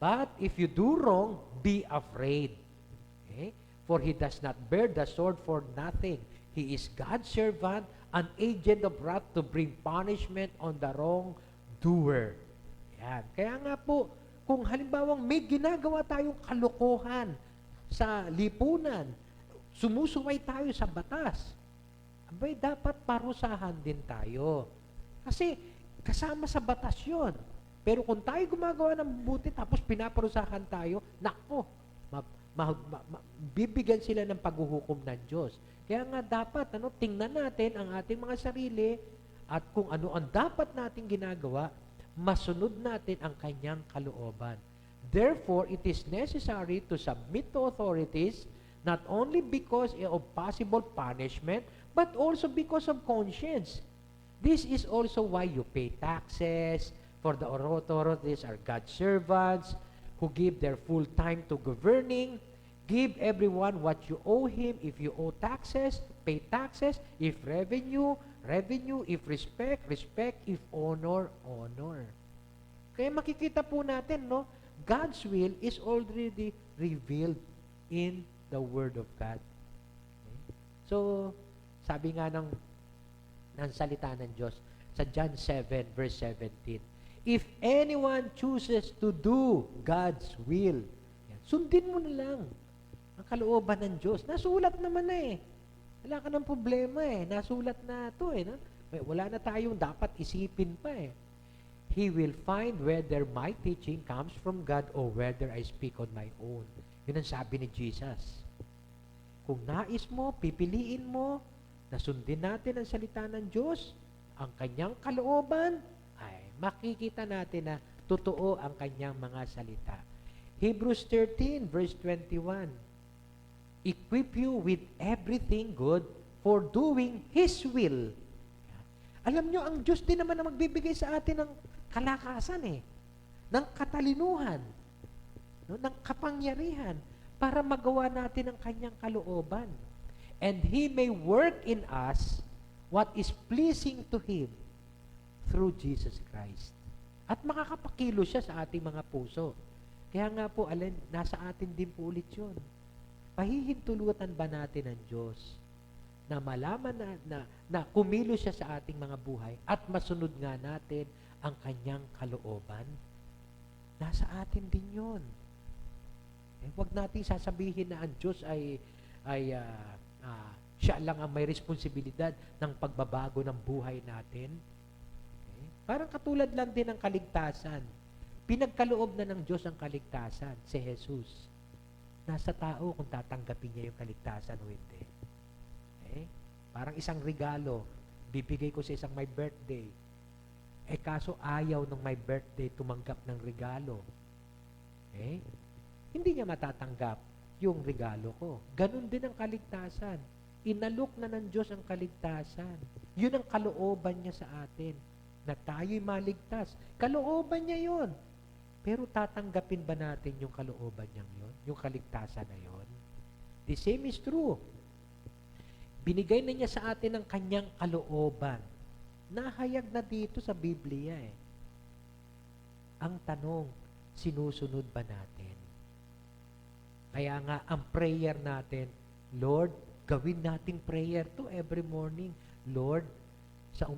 But if you do wrong, be afraid. Okay? For He does not bear the sword for nothing. He is God's servant, an agent of wrath to bring punishment on the wrongdoer. Yan. Kaya nga po, kung halimbawang may ginagawa tayong kalokohan sa lipunan, sumusuway tayo sa batas, abay, dapat parusahan din tayo. Kasi kasama sa batas yun. Pero kung tayo gumagawa ng mabuti tapos pinaparusahan tayo, nako, bibigyan sila ng paghuhukom ng Diyos. Kaya nga dapat, tingnan natin ang ating mga sarili at kung ano ang dapat nating ginagawa, masunod natin ang kanyang kalooban. Therefore, it is necessary to submit to authorities not only because of possible punishment, but also because of conscience. This is also why you pay taxes, for the authorities are God's servants who give their full time to governing. Give everyone what you owe him. If you owe taxes, pay taxes. If revenue, revenue. If respect, respect. If honor, honor. Kaya makikita po natin, no? God's will is already revealed in the Word of God. Okay? So, sabi nga ng salita ng Diyos sa John 7 verse 17, if anyone chooses to do God's will, yan, sundin mo na lang ang kalooban ng Diyos. Nasulat naman na Wala ka ng problema Nasulat na ito No? Wala na tayong dapat isipin pa He will find whether my teaching comes from God or whether I speak on my own. Yun ang sabi ni Jesus. Kung nais mo, pipiliin mo, na sundin natin ang salita ng Diyos, ang kanyang kalooban, ay makikita natin na totoo ang kanyang mga salita. Hebrews 13 verse 21, equip you with everything good for doing His will. Alam nyo, ang Diyos din naman na magbibigay sa atin ng kalakasan ng katalinuhan, ng kapangyarihan, para magawa natin ang kanyang kalooban. And He may work in us what is pleasing to Him through Jesus Christ. At makakapakilo siya sa ating mga puso. Kaya nga po, nasa atin din po ulit yun. Pahihintulutan ba natin ang Diyos na malaman na kumilo siya sa ating mga buhay at masunod nga natin ang kanyang kalooban? Nasa atin din yun. Huwag natin sasabihin na ang Diyos ay siya lang ang may responsibilidad ng pagbabago ng buhay natin. Okay? Parang katulad lang din ng kaligtasan. Pinagkaloob na ng Diyos ang kaligtasan, si Jesus. Nasa tao kung tatanggapin niya yung kaligtasan o hindi. Okay? Parang isang regalo, bibigay ko sa isang may birthday. Kaso ayaw ng may birthday tumanggap ng regalo. Okay? hindi niya matatanggap yung regalo ko. Ganon din ang kaligtasan. Inalok na ng Diyos ang kaligtasan. Yun ang kalooban niya sa atin, na tayo'y maligtas. Kalooban niya yun. Pero tatanggapin ba natin yung kalooban niyang yun? Yung kaligtasan na yun? The same is true. Binigay na niya sa atin ang kanyang kalooban. Nahayag na dito sa Biblia eh. Ang tanong, sinusunod ba natin? Kaya nga, ang prayer natin, Lord, gawin nating prayer to every morning. Lord, sa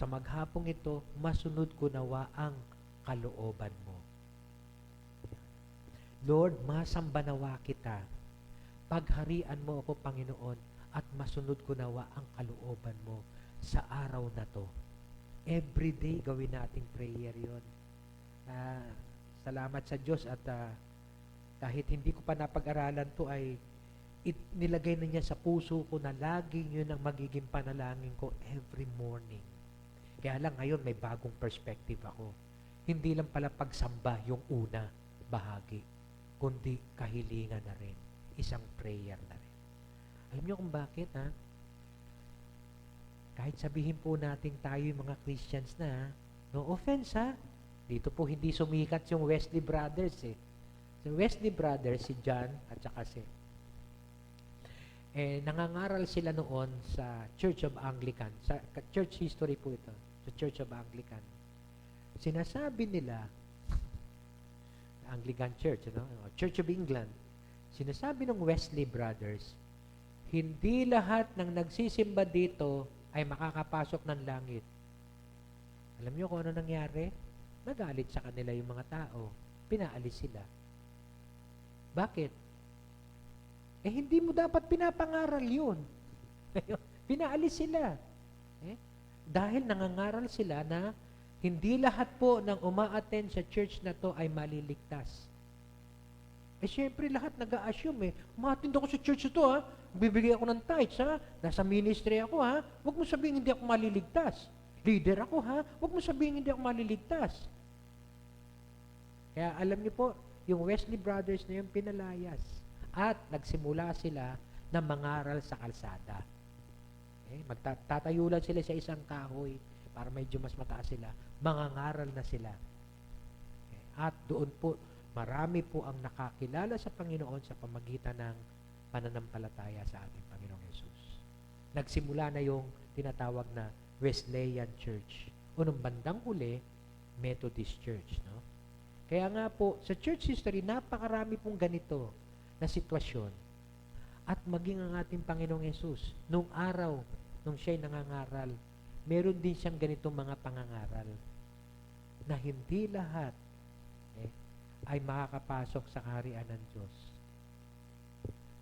maghapong ito, masunod ko nawa ang kalooban mo. Lord, masamba nawa kita. Pagharian mo ako, Panginoon, at masunod ko nawa ang kalooban mo sa araw na to. Every day, gawin nating prayer yon. Salamat sa Diyos at kahit hindi ko pa napag-aralan to ay nilagay na niya sa puso ko na laging yun ang magiging panalangin ko every morning. Kaya lang ngayon may bagong perspective ako. Hindi lang pala pagsamba yung una bahagi, kundi kahilingan na rin. Isang prayer na rin. Alam niyo kung bakit, ha? Kahit sabihin po natin tayo yung mga Christians na, no offense, ha? Dito po hindi sumikat yung Wesley Brothers, eh. Si Wesley Brothers, si John, at saka nangangaral sila noon sa Church of Anglican. Sa church history po ito, sa Church of Anglican. Sinasabi nila, Anglican Church, Church of England, sinasabi ng Wesley Brothers, hindi lahat ng nagsisimba dito ay makakapasok ng langit. Alam niyo kung ano nangyari? Nagalit sa kanila yung mga tao. Pinaalis sila. Bakit? Hindi mo dapat pinapangaral yun. Pinaalis sila. Dahil nangangaral sila na hindi lahat po ng uma-attend sa church na to ay maliligtas. Siyempre lahat nag-a-assume uma-attend ako sa church ito, ha? Bibigay ako ng tithes, ha? Nasa ministry ako, ha? Huwag mo sabihin hindi ako maliligtas. Leader ako, ha? Huwag mo sabihin hindi ako maliligtas. Kaya alam niyo po, yung Wesley Brothers na yung pinalayas. At nagsimula sila na mangaral sa kalsada. Magtatayo lang sila sa isang kahoy para medyo mas mataas sila. Mangangaral na sila. At doon po, marami po ang nakakilala sa Panginoon sa pamagitan ng pananampalataya sa ating Panginoong Yesus. Nagsimula na yung tinatawag na Wesleyan Church. O nung bandang huli, Methodist Church. No? Kaya nga po, sa church history, napakarami pong ganito na sitwasyon. At maging ang ating Panginoong Yesus, nung araw, nung siya'y nangangaral, meron din siyang ganitong mga pangangaral na hindi lahat ay makakapasok sa kaharian ng Diyos.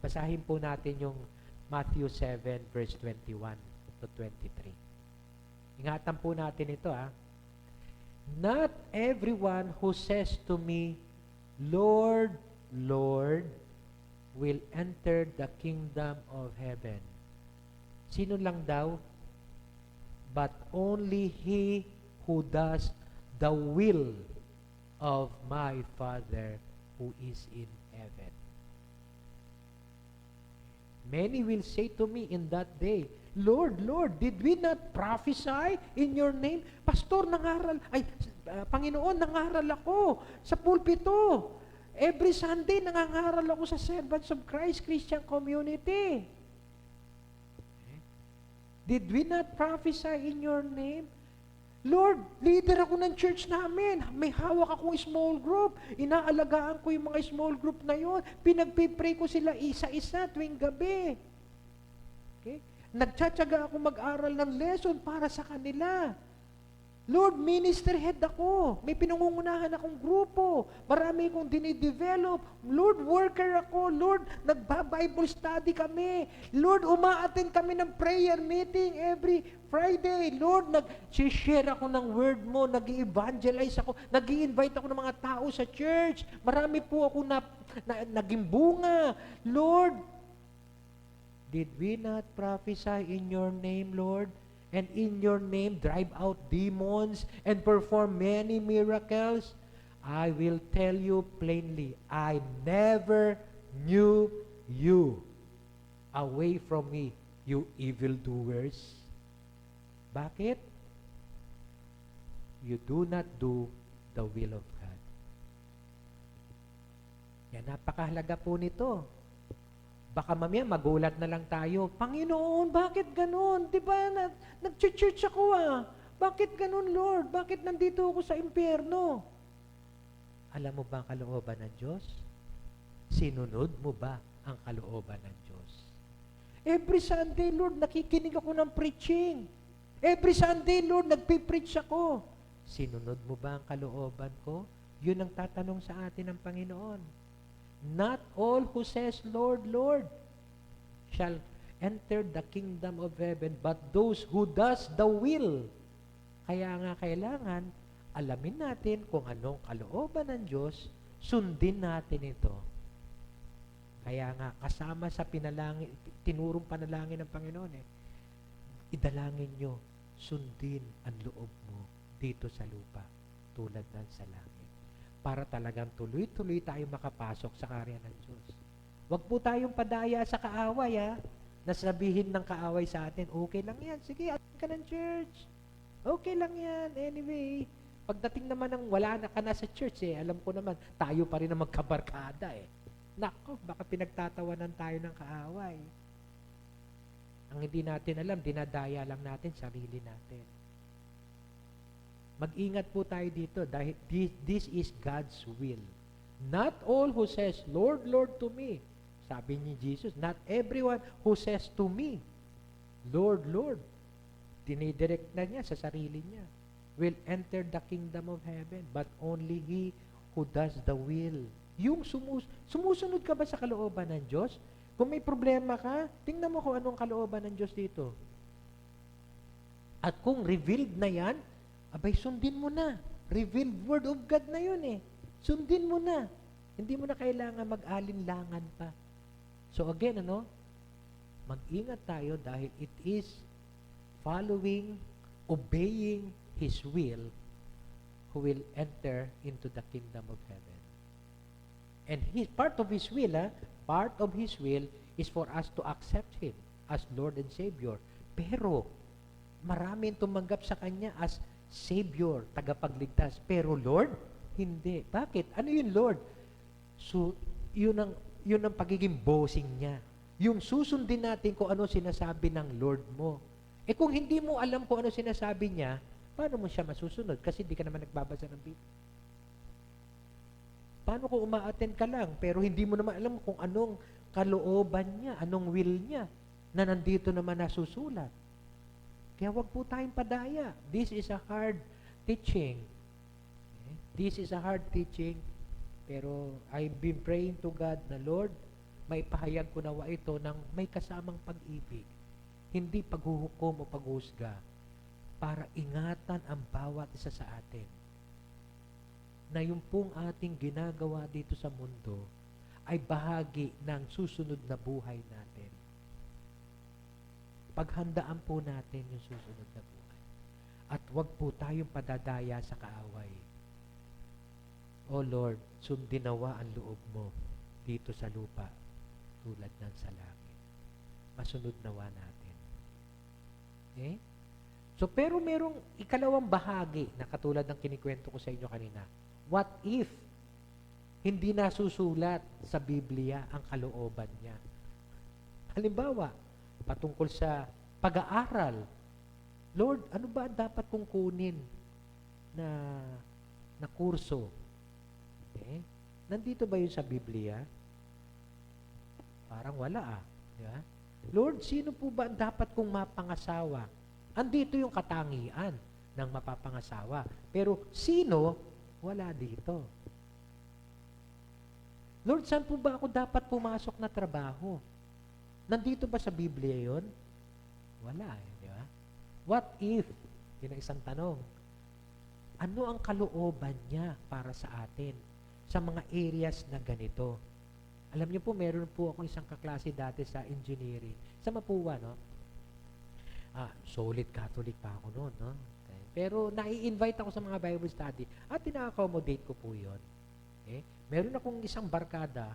Basahin po natin yung Matthew 7 verse 21 to 23. Ingatan po natin ito, ha. Not everyone who says to me, Lord, Lord, will enter the kingdom of heaven. Sino lang daw? But only he who does the will of my Father who is in heaven. Many will say to me in that day, Lord, Lord, did we not prophesy in your name? Pastor, Panginoon, nangaral ako sa pulpito. Every Sunday, nangangaral ako sa Servants of Christ Christian Community. Did we not prophesy in your name? Lord, leader ako ng church namin. May hawak akong small group. Inaalagaan ko yung mga small group na yon. Pinagpipray ko sila isa-isa tuwing gabi. Okay? Nagtsatsaga ako mag-aral ng lesson para sa kanila. Lord, minister head ako. May pinangungunahan akong grupo. Marami akong dinidevelop. Lord, worker ako. Lord, nagba-Bible study kami. Lord, uma-attend kami ng prayer meeting every Friday. Lord, nag-share ako ng word mo. Nag-evangelize ako. Nag-invite ako ng mga tao sa church. Marami po ako naging bunga. Lord, did we not prophesy in your name, Lord? And in your name drive out demons and perform many miracles? I will tell you plainly, I never knew you. Away from me, you evildoers. Bakit? You do not do the will of God. Yan, napakahalaga po nito. Baka mamaya magulat na lang tayo, Panginoon, bakit ganun? Di ba, nag-church ako Bakit ganun, Lord? Bakit nandito ako sa impyerno? Alam mo ba ang kalooban ng Diyos? Sinunod mo ba ang kalooban ng Diyos? Every Sunday, Lord, nakikinig ako ng preaching. Every Sunday, Lord, nagpipreach ako. Sinunod mo ba ang kalooban ko? Yun ang tatanong sa atin ng Panginoon. Not all who says, Lord, Lord, shall enter the kingdom of heaven, but those who does the will. Kaya nga kailangan, alamin natin kung anong kalooban ng Diyos, sundin natin ito. Kaya nga, kasama sa pinalangin, tinurong panalangin ng Panginoon idalangin nyo, sundin ang loob mo dito sa lupa, tulad ng sa langit. Para talagang tuloy-tuloy tayo makapasok sa karya ng Diyos. Huwag po tayong padaya sa kaaway, nasabihin ng kaaway sa atin, okay lang yan, sige, atin ka ng church. Okay lang yan, anyway. Pagdating naman ng wala na ka na sa church, alam ko naman, tayo pa rin ang magkabarkada Nako, baka pinagtatawanan tayo ng kaaway. Ang hindi natin alam, dinadaya lang natin sarili natin. Mag-ingat po tayo dito dahil this is God's will. Not all who says, Lord, Lord to me. Sabi ni Jesus, not everyone who says to me, Lord, Lord. Dinidirect na niya sa sarili niya. Will enter the kingdom of heaven, but only he who does the will. Yung sumusunod ka ba sa kalooban ng Diyos? Kung may problema ka, tingnan mo kung anong kalooban ng Diyos dito. At kung revealed na yan, abay, sundin mo na. Revealed word of God na yun Sundin mo na. Hindi mo na kailangan mag-alinlangan pa. So again, mag-ingat tayo dahil it is following, obeying His will who will enter into the kingdom of heaven. And part of His will is for us to accept Him as Lord and Savior. Pero, maraming tumanggap sa Kanya as Savior, tagapagligtas. Pero Lord, hindi. Bakit? Ano yun, Lord? So, yun ang pagiging bossing niya. Yung susundin natin kung ano sinasabi ng Lord mo. Kung hindi mo alam kung ano sinasabi niya, paano mo siya masusunod? Kasi hindi ka naman nagbabasa ng Biblia. Paano kung uma-attend ka lang, pero hindi mo naman alam kung anong kalooban niya, anong will niya, na nandito naman nasusulat. Kaya wag po tayong padaya. This is a hard teaching. This is a hard teaching. Pero I've been praying to God na, Lord, may pahayag ko nawa ito ng may kasamang pag-ibig. Hindi paghuhukom o paghusga. Para ingatan ang bawat isa sa atin. Na yung pong ating ginagawa dito sa mundo ay bahagi ng susunod na buhay natin. Paghandaan po natin yung susunod na buhay. At wag po tayong padadaya sa kaaway. O Lord, sundin nawa ang loob mo dito sa lupa tulad ng sa langit. Masunod nawa natin. Okay? So, pero merong ikalawang bahagi na katulad ng kinikwento ko sa inyo kanina. What if hindi nasusulat sa Biblia ang kalooban niya? Halimbawa, patungkol sa pag-aaral. Lord, ano ba ang dapat kong kunin na kurso? Okay? Nandito ba yun sa Biblia? Parang wala Di ba? Lord, sino po ba ang dapat kong mapangasawa? Andito yung katangian ng mapapangasawa. Pero sino? Wala dito. Lord, saan po ba ako dapat pumasok na trabaho? Nandito ba sa Biblia yun? Wala di ba? What if? Yun ang isang tanong. Ano ang kalooban niya para sa atin sa mga areas na ganito? Alam niyo po, meron po akong isang kaklase dati sa engineering. Sa Mapua, no? Solid Catholic pa ako noon, no? Okay. Pero nai-invite ako sa mga Bible study at ina-accommodate ko po yun. Okay? Meron akong isang barkada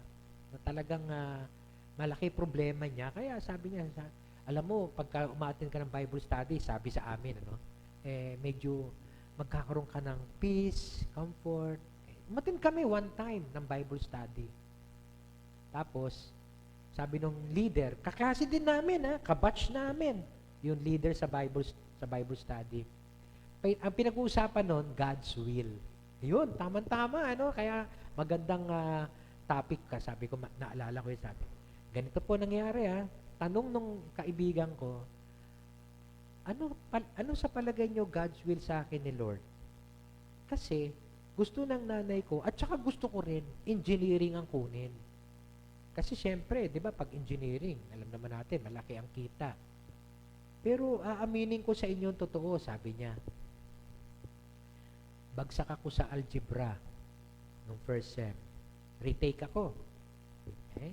na talagang malaki problema niya. Kaya sabi niya, alam mo, pagka umaattend ka ng Bible study, sabi sa amin, medyo magkakaroon ka ng peace, comfort. Umattend kami one time ng Bible study. Tapos, sabi nung leader, kaklase din namin, kabatch namin, yung leader sa Bible study. Ang pinag-uusapan nun, God's will. Yun, tama-tama, Kaya magandang topic ka, sabi ko, naalala ko yung sabi. Ganito po nangyari, Tanong nung kaibigan ko, ano sa palagay nyo God's will sa akin ni Lord? Kasi, gusto ng nanay ko, at saka gusto ko rin, engineering ang kunin. Kasi syempre, di ba, pag engineering, alam naman natin, malaki ang kita. Pero aaminin ko sa inyo yung totoo, sabi niya. Bagsak ako sa algebra nung first sem. Retake ako. Okay?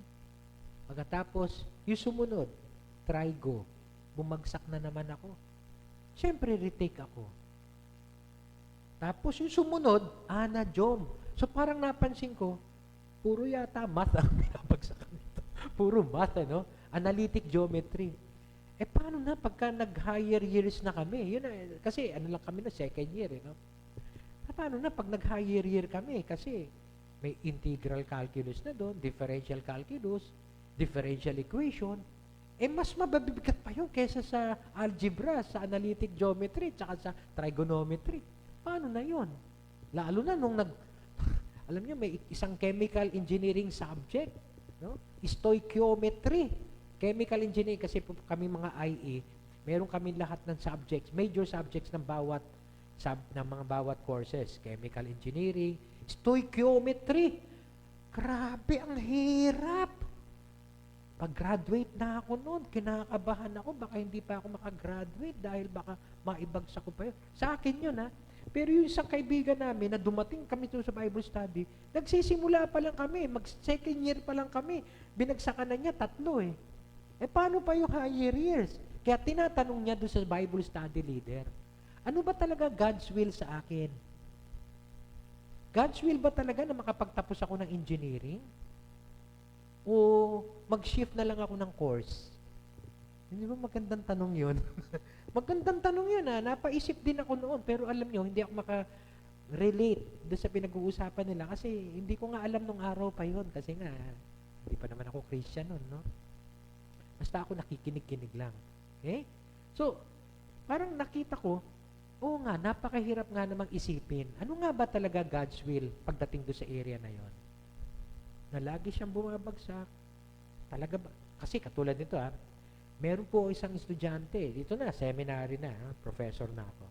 Pagkatapos, yung sumunod, trigo. Bumagsak na naman ako. Syempre, retake ako. Tapos yung sumunod, anadjom. So parang napansin ko, puro yata math ang binabagsakan nito. Puro math, Analytic geometry. Paano na pagka nag-higher years na kami? Yun na, kasi lang kami na second year, Paano na pag nag-higher year kami? Kasi may integral calculus na doon, differential calculus, differential equation. Mas mababigat pa yun kesa sa algebra, sa analytic geometry, tsaka sa trigonometry. Paano na yun? Lalo na nung alam niyo, may isang chemical engineering subject, Stoichiometry. Chemical engineering, kasi po kami mga IE, meron kami lahat ng subjects, major subjects ng mga bawat courses. Chemical engineering, stoichiometry. Grabe, ang hirap. Pag-graduate na ako noon, kinakabahan ako, baka hindi pa ako makagraduate dahil baka maibagsak ko pa yun. Sa akin yun, Pero yung isang kaibigan namin na dumating kami sa Bible study, nagsisimula pa lang kami, mag-second year pa lang kami, binagsakan na niya 3 . Paano pa yung higher years? Kaya tinatanong niya doon sa Bible study leader, ano ba talaga God's will sa akin? God's will ba talaga na makapagtapos ako ng engineering? O mag-shift na lang ako ng course? Hindi ba magandang tanong yun? Magandang tanong yun, Napaisip din ako noon, pero alam nyo, hindi ako maka-relate doon sa pinag-uusapan nila kasi hindi ko nga alam nung araw pa yun kasi nga, hindi pa naman ako Christian noon, Basta ako nakikinig-kinig lang. Okay? So, parang nakita ko, oo nga, napakahirap nga namang isipin. Ano nga ba talaga God's will pagdating doon sa area na yon? Na lagi siyang bumabagsak. Talaga ba? Kasi katulad nito, meron po isang estudyante, dito na, seminary na, professor na ako,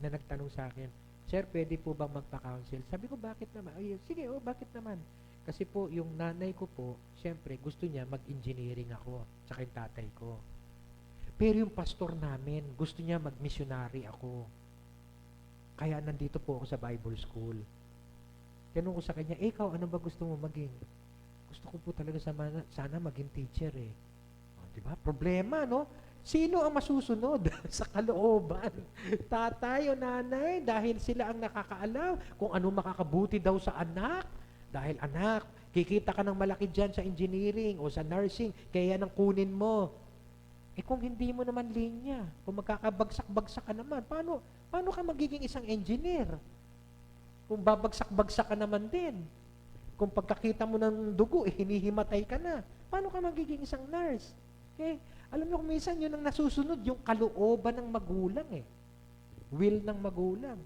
na nagtanong sa akin, Sir, pwede po bang magpa-counsel? Sabi ko, bakit naman? Ay, sige, bakit naman? Kasi po, yung nanay ko po, siyempre, gusto niya mag-engineering ako, tsaka yung tatay ko. Pero yung pastor namin, gusto niya mag-missionary ako. Kaya nandito po ako sa Bible school. Tinanong ko sa kanya, ikaw, ano ba gusto mo maging? Gusto ko po talaga sana maging teacher Diba? Problema, Sino ang masusunod sa kalooban? Tatay o nanay, dahil sila ang nakakaalam kung ano makakabuti daw sa anak. Dahil anak, kikita ka ng malaki dyan sa engineering o sa nursing, kaya yan ang kunin mo. Kung hindi mo naman linya, kung magkakabagsak-bagsak ka naman, paano ka magiging isang engineer? Kung babagsak-bagsak ka naman din. Kung pagkakita mo ng dugo, hinihimatay ka na. Paano ka magiging isang nurse? Okay? Alam mo kung minsan yun ang nasusunod, yung kalooban ng magulang Will ng magulang.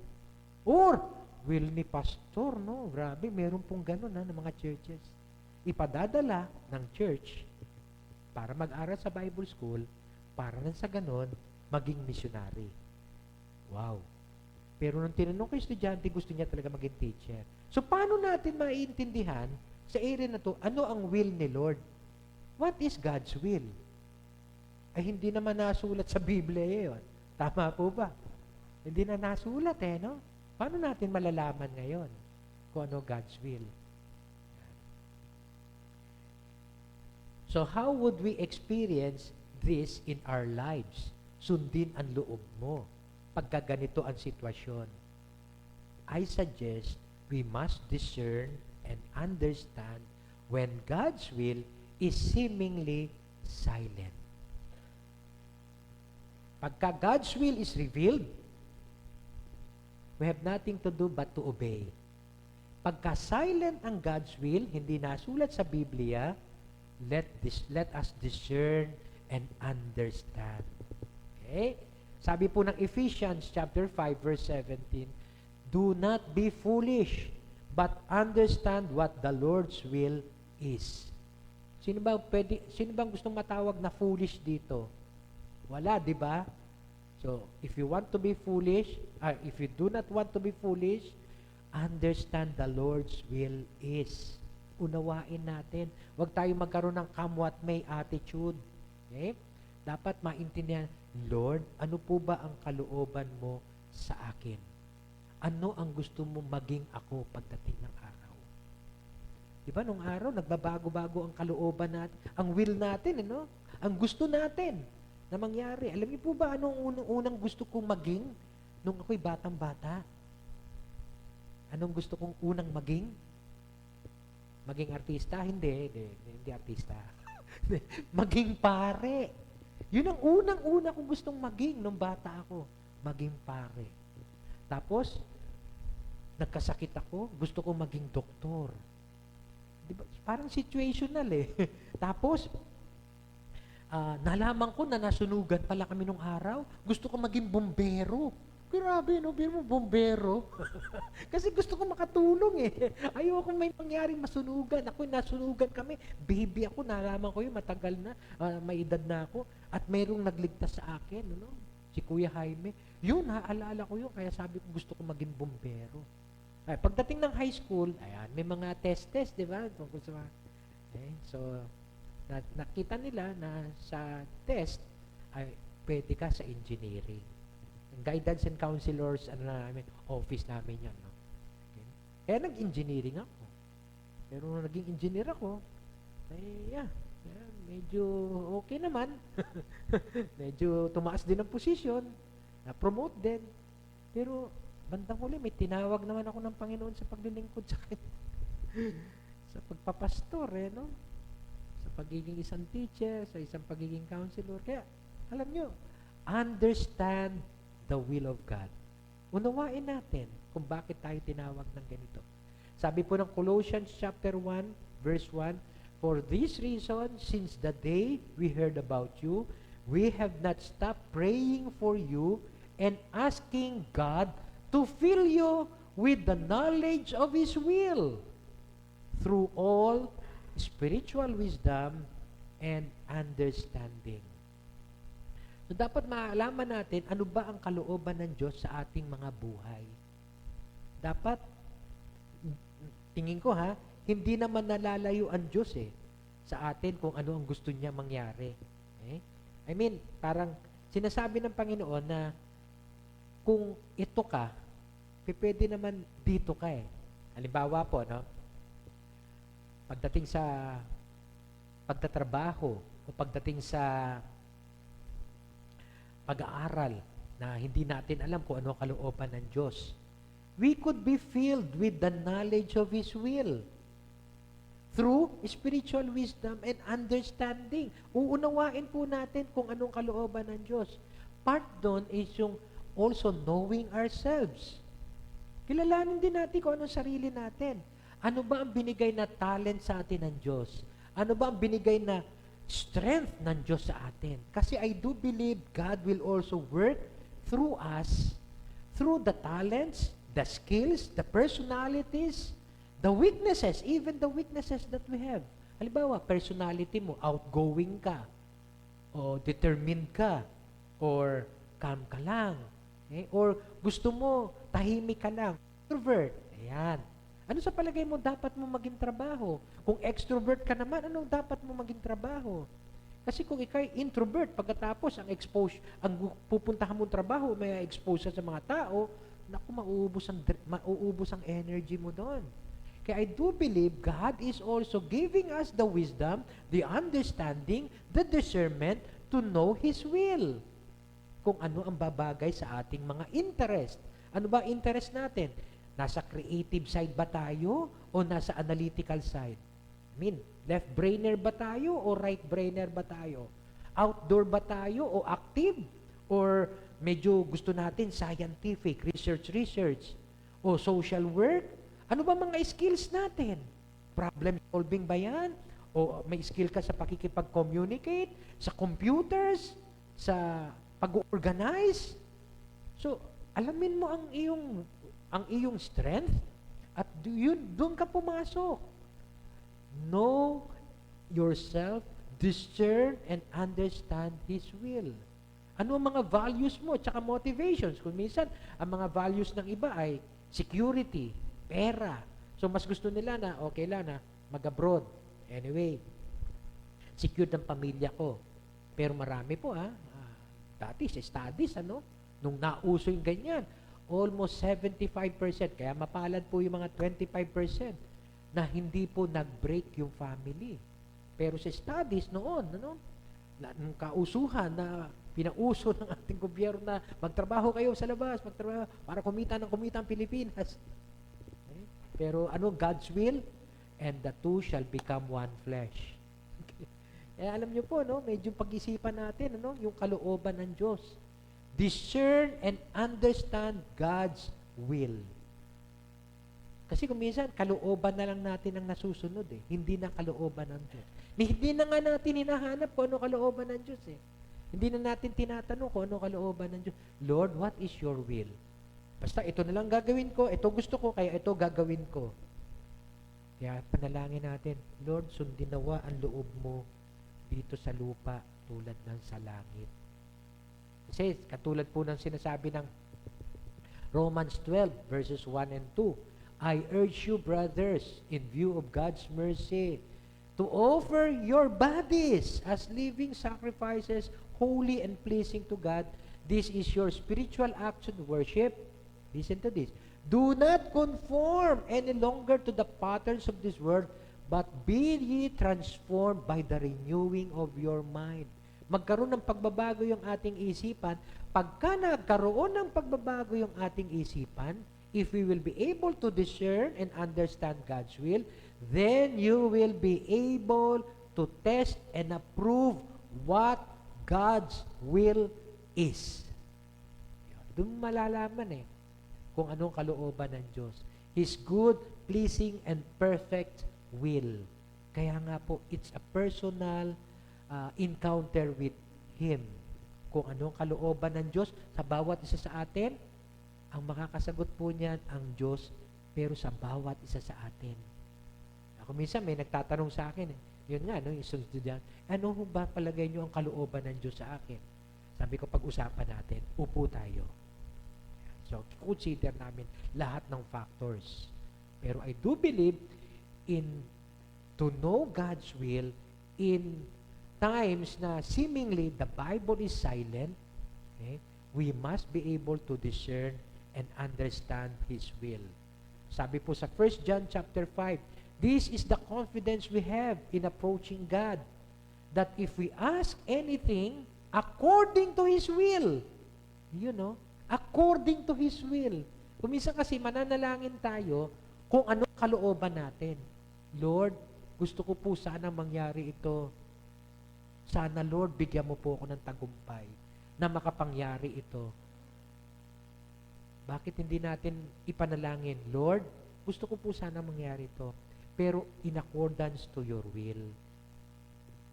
Or, will ni pastor, Grabe, meron pong ganun ng mga churches. Ipadadala ng church para mag-aral sa Bible school, para lang sa ganun, maging missionary. Wow. Pero nung tinanong ko yung estudyante, gusto niya talaga maging teacher. So, paano natin maiintindihan sa area na to, ano ang will ni Lord? What is God's will? Ay, hindi naman nasulat sa Biblia yun. Tama po ba? Hindi na nasulat Paano natin malalaman ngayon kung ano God's will? So, how would we experience this in our lives? Sundin ang loob mo. pagka ganito ang sitwasyon? I suggest we must discern and understand when God's will is seemingly silent. Pagka God's will is revealed, we have nothing to do but to obey. Pagka silent ang God's will, hindi nasulat sa Biblia, let us discern and understand. Okay? Sabi po ng Ephesians chapter 5 verse 17, do not be foolish, but understand what the Lord's will is. Sino bang gustong matawag na foolish dito? Wala, di ba? So, if you want to be foolish, if you do not want to be foolish, understand the Lord's will is. Unawain natin. Huwag tayo magkaroon ng come what may attitude. Okay? Dapat maintindihan, Lord, ano po ba ang kalooban mo sa akin? Ano ang gusto mo maging ako pagdating ng araw? Diba, nung araw, nagbabago-bago ang kalooban natin, ang will natin, ano? Ang gusto natin na mangyari. Alam niyo po ba anong unang gusto kong maging nung ako'y batang-bata? Anong gusto kong unang maging? Maging artista? Hindi artista. Maging pare. Yun ang unang-una kong gustong maging nung bata ako. Maging pare. Tapos, nagkasakit ako, gusto kong maging doktor. Diba? Parang situational eh. Tapos, nalaman ko na nasunugan pala kami nung araw. Gusto ko maging bombero. Grabe, no? Biro mo, bombero. Kasi gusto ko makatulong eh. Ayoko may mangyaring masunugan. Ako, nasunugan kami. Baby ako, nalaman ko yun, matagal na. May edad na ako. At mayroong nagligtas sa akin, no? Si Kuya Jaime. Yun, naalala ko yun. Kaya sabi ko, gusto ko maging bombero. Ay, pagdating ng high school, ayan, may mga test, di ba? Okay, so, nakita nila na sa test, ay pwede ka sa engineering. Guidance and counselors, office namin yan. No? Okay. Kaya nag-engineering ako. Pero nung naging engineer ako, medyo okay naman. Medyo tumaas din ang posisyon. Na-promote din. Pero, bandang huli, may tinawag naman ako ng Panginoon sa paglilingkod sa kanya. Sa pagpapastor, no? Sa pagiging isang teacher, sa isang pagiging counselor. Kaya, alam nyo, understand the will of God. Unawain natin kung bakit tayo tinawag ng ganito. Sabi po ng Colossians chapter 1, verse 1, for this reason, since the day we heard about you, we have not stopped praying for you and asking God to fill you with the knowledge of His will through all spiritual wisdom and understanding. So, dapat maalaman natin ano ba ang kalooban ng Diyos sa ating mga buhay. Dapat, tingin ko hindi naman nalalayo ang Diyos sa atin kung ano ang gusto niya mangyari. Okay? I mean, parang sinasabi ng Panginoon na kung ito ka, pwede naman dito ka Halimbawa po, no? Pagdating sa pagtatrabaho o pagdating sa pag-aaral na hindi natin alam kung ano kalooban ng Diyos. We could be filled with the knowledge of His will through spiritual wisdom and understanding. Uunawain po natin kung anong kalooban ng Diyos. Part doon is yung also knowing ourselves. Kilalanin din natin kung anong sarili natin. Ano ba ang binigay na talent sa atin ng Diyos? Ano ba ang binigay na strength ng Diyos sa atin? Kasi I do believe God will also work through us, through the talents, the skills, the personalities, the weaknesses, even the weaknesses that we have. Halimbawa, personality mo, outgoing ka, o determined ka, or calm ka lang, or gusto mo, tahimik ka lang, introvert, ayan. Ano sa palagay mo dapat mo maging trabaho? Kung extrovert ka naman, anong dapat mo maging trabaho? Kasi kung ikaw introvert, pagkatapos ang pupuntahan mong trabaho, may expose sa mga tao, naku, mauubos ang energy mo doon. Kaya I do believe God is also giving us the wisdom, the understanding, the discernment to know His will. kung ano ang babagay sa ating mga interest. Ano ba interest natin? Nasa creative side ba tayo o nasa analytical side? I mean, left-brainer ba tayo o right-brainer ba tayo? Outdoor ba tayo o active? Or medyo gusto natin scientific, research, o social work? Ano ba mga skills natin? Problem solving ba yan? O may skill ka sa pakikipag-communicate, sa computers, sa pag-organize? So, alamin mo ang iyong strength at doon ka pumasok. Know yourself, discern and understand His will. Ano ang mga values mo at motivations? Kung minsan, ang mga values ng iba ay security, pera. So, mas gusto nila na, okay lang na, mag-abroad. Anyway, secure ng pamilya ko. Pero marami po, dati sa studies, nung nauso yung ganyan, almost 75%, kaya mapalad po yung mga 25% na hindi po nag-break yung family. Pero sa studies noon, nung kausuhan na pinauso ng ating gobyerno na magtrabaho kayo sa labas, magtrabaho para kumita ang Pilipinas. Okay? Pero God's will? And the two shall become one flesh. Okay. Alam nyo po, medyo pag-isipan natin, yung kalooban ng Diyos. Discern and understand God's will. Kasi kung minsan, kalooban na lang natin ang nasusunod Hindi na kalooban ng Diyos. Hindi na nga natin hinahanap kung ano kalooban ng Diyos Hindi na natin tinatanong kung ano kalooban ng Diyos. Lord, what is your will? Basta ito na lang gagawin ko, ito gusto ko, kaya ito gagawin ko. Kaya panalangin natin, Lord, sundin nawa ang loob mo dito sa lupa tulad ng sa langit. Kasi katulad po ng sinasabi ng Romans 12 verses 1 and 2, I urge you, brothers, in view of God's mercy, to offer your bodies as living sacrifices, holy and pleasing to God. This is your spiritual action worship. Listen to this. Do not conform any longer to the patterns of this world, but be ye transformed by the renewing of your mind. Magkaroon ng pagbabago yung ating isipan. Pagka nagkaroon ng pagbabago yung ating isipan, if we will be able to discern and understand God's will, then you will be able to test and approve what God's will is. Doon malalaman kung anong kalooban ng Diyos. His good, pleasing, and perfect will. Kaya nga po, it's a personal encounter with Him. Kung anong kalooban ng Diyos sa bawat isa sa atin, ang makakasagot po niyan ang Diyos, pero sa bawat isa sa atin. Ako minsan may nagtatanong sa akin, yun nga, yung isang estudyante, ano ba palagay niyo ang kalooban ng Diyos sa akin? Sabi ko, pag-usapan natin, upo tayo. So, consider namin lahat ng factors. Pero I do believe to know God's will in times na seemingly the Bible is silent, we must be able to discern and understand His will. Sabi po sa 1 John chapter 5, this is the confidence we have in approaching God, that if we ask anything according to His will, according to His will. Kung minsan kasi mananalangin tayo kung anong kalooban natin. Lord, gusto ko po sana mangyari ito. Sana, Lord, bigyan mo po ako ng tagumpay na makapangyari ito. Bakit hindi natin ipanalangin, Lord, gusto ko po sana mangyari ito, pero in accordance to your will.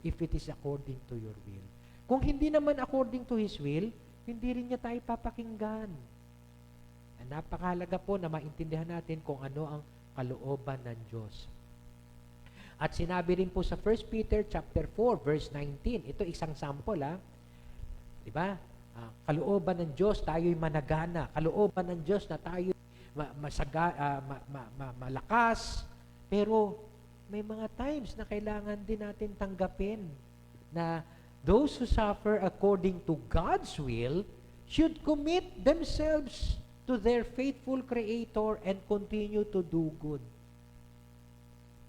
If it is according to your will. Kung hindi naman according to His will, hindi rin niya tayo papakinggan. Napakahalaga po na maintindihan natin kung ano ang kalooban ng Diyos. At sinabi rin po sa 1 Peter chapter 4 verse 19, ito isang sample di ba? Kalooban ng Diyos, tayo'y managana. Kalooban ng Diyos na tayo malakas. Pero may mga times na kailangan din natin tanggapin na those who suffer according to God's will should commit themselves to their faithful Creator and continue to do good.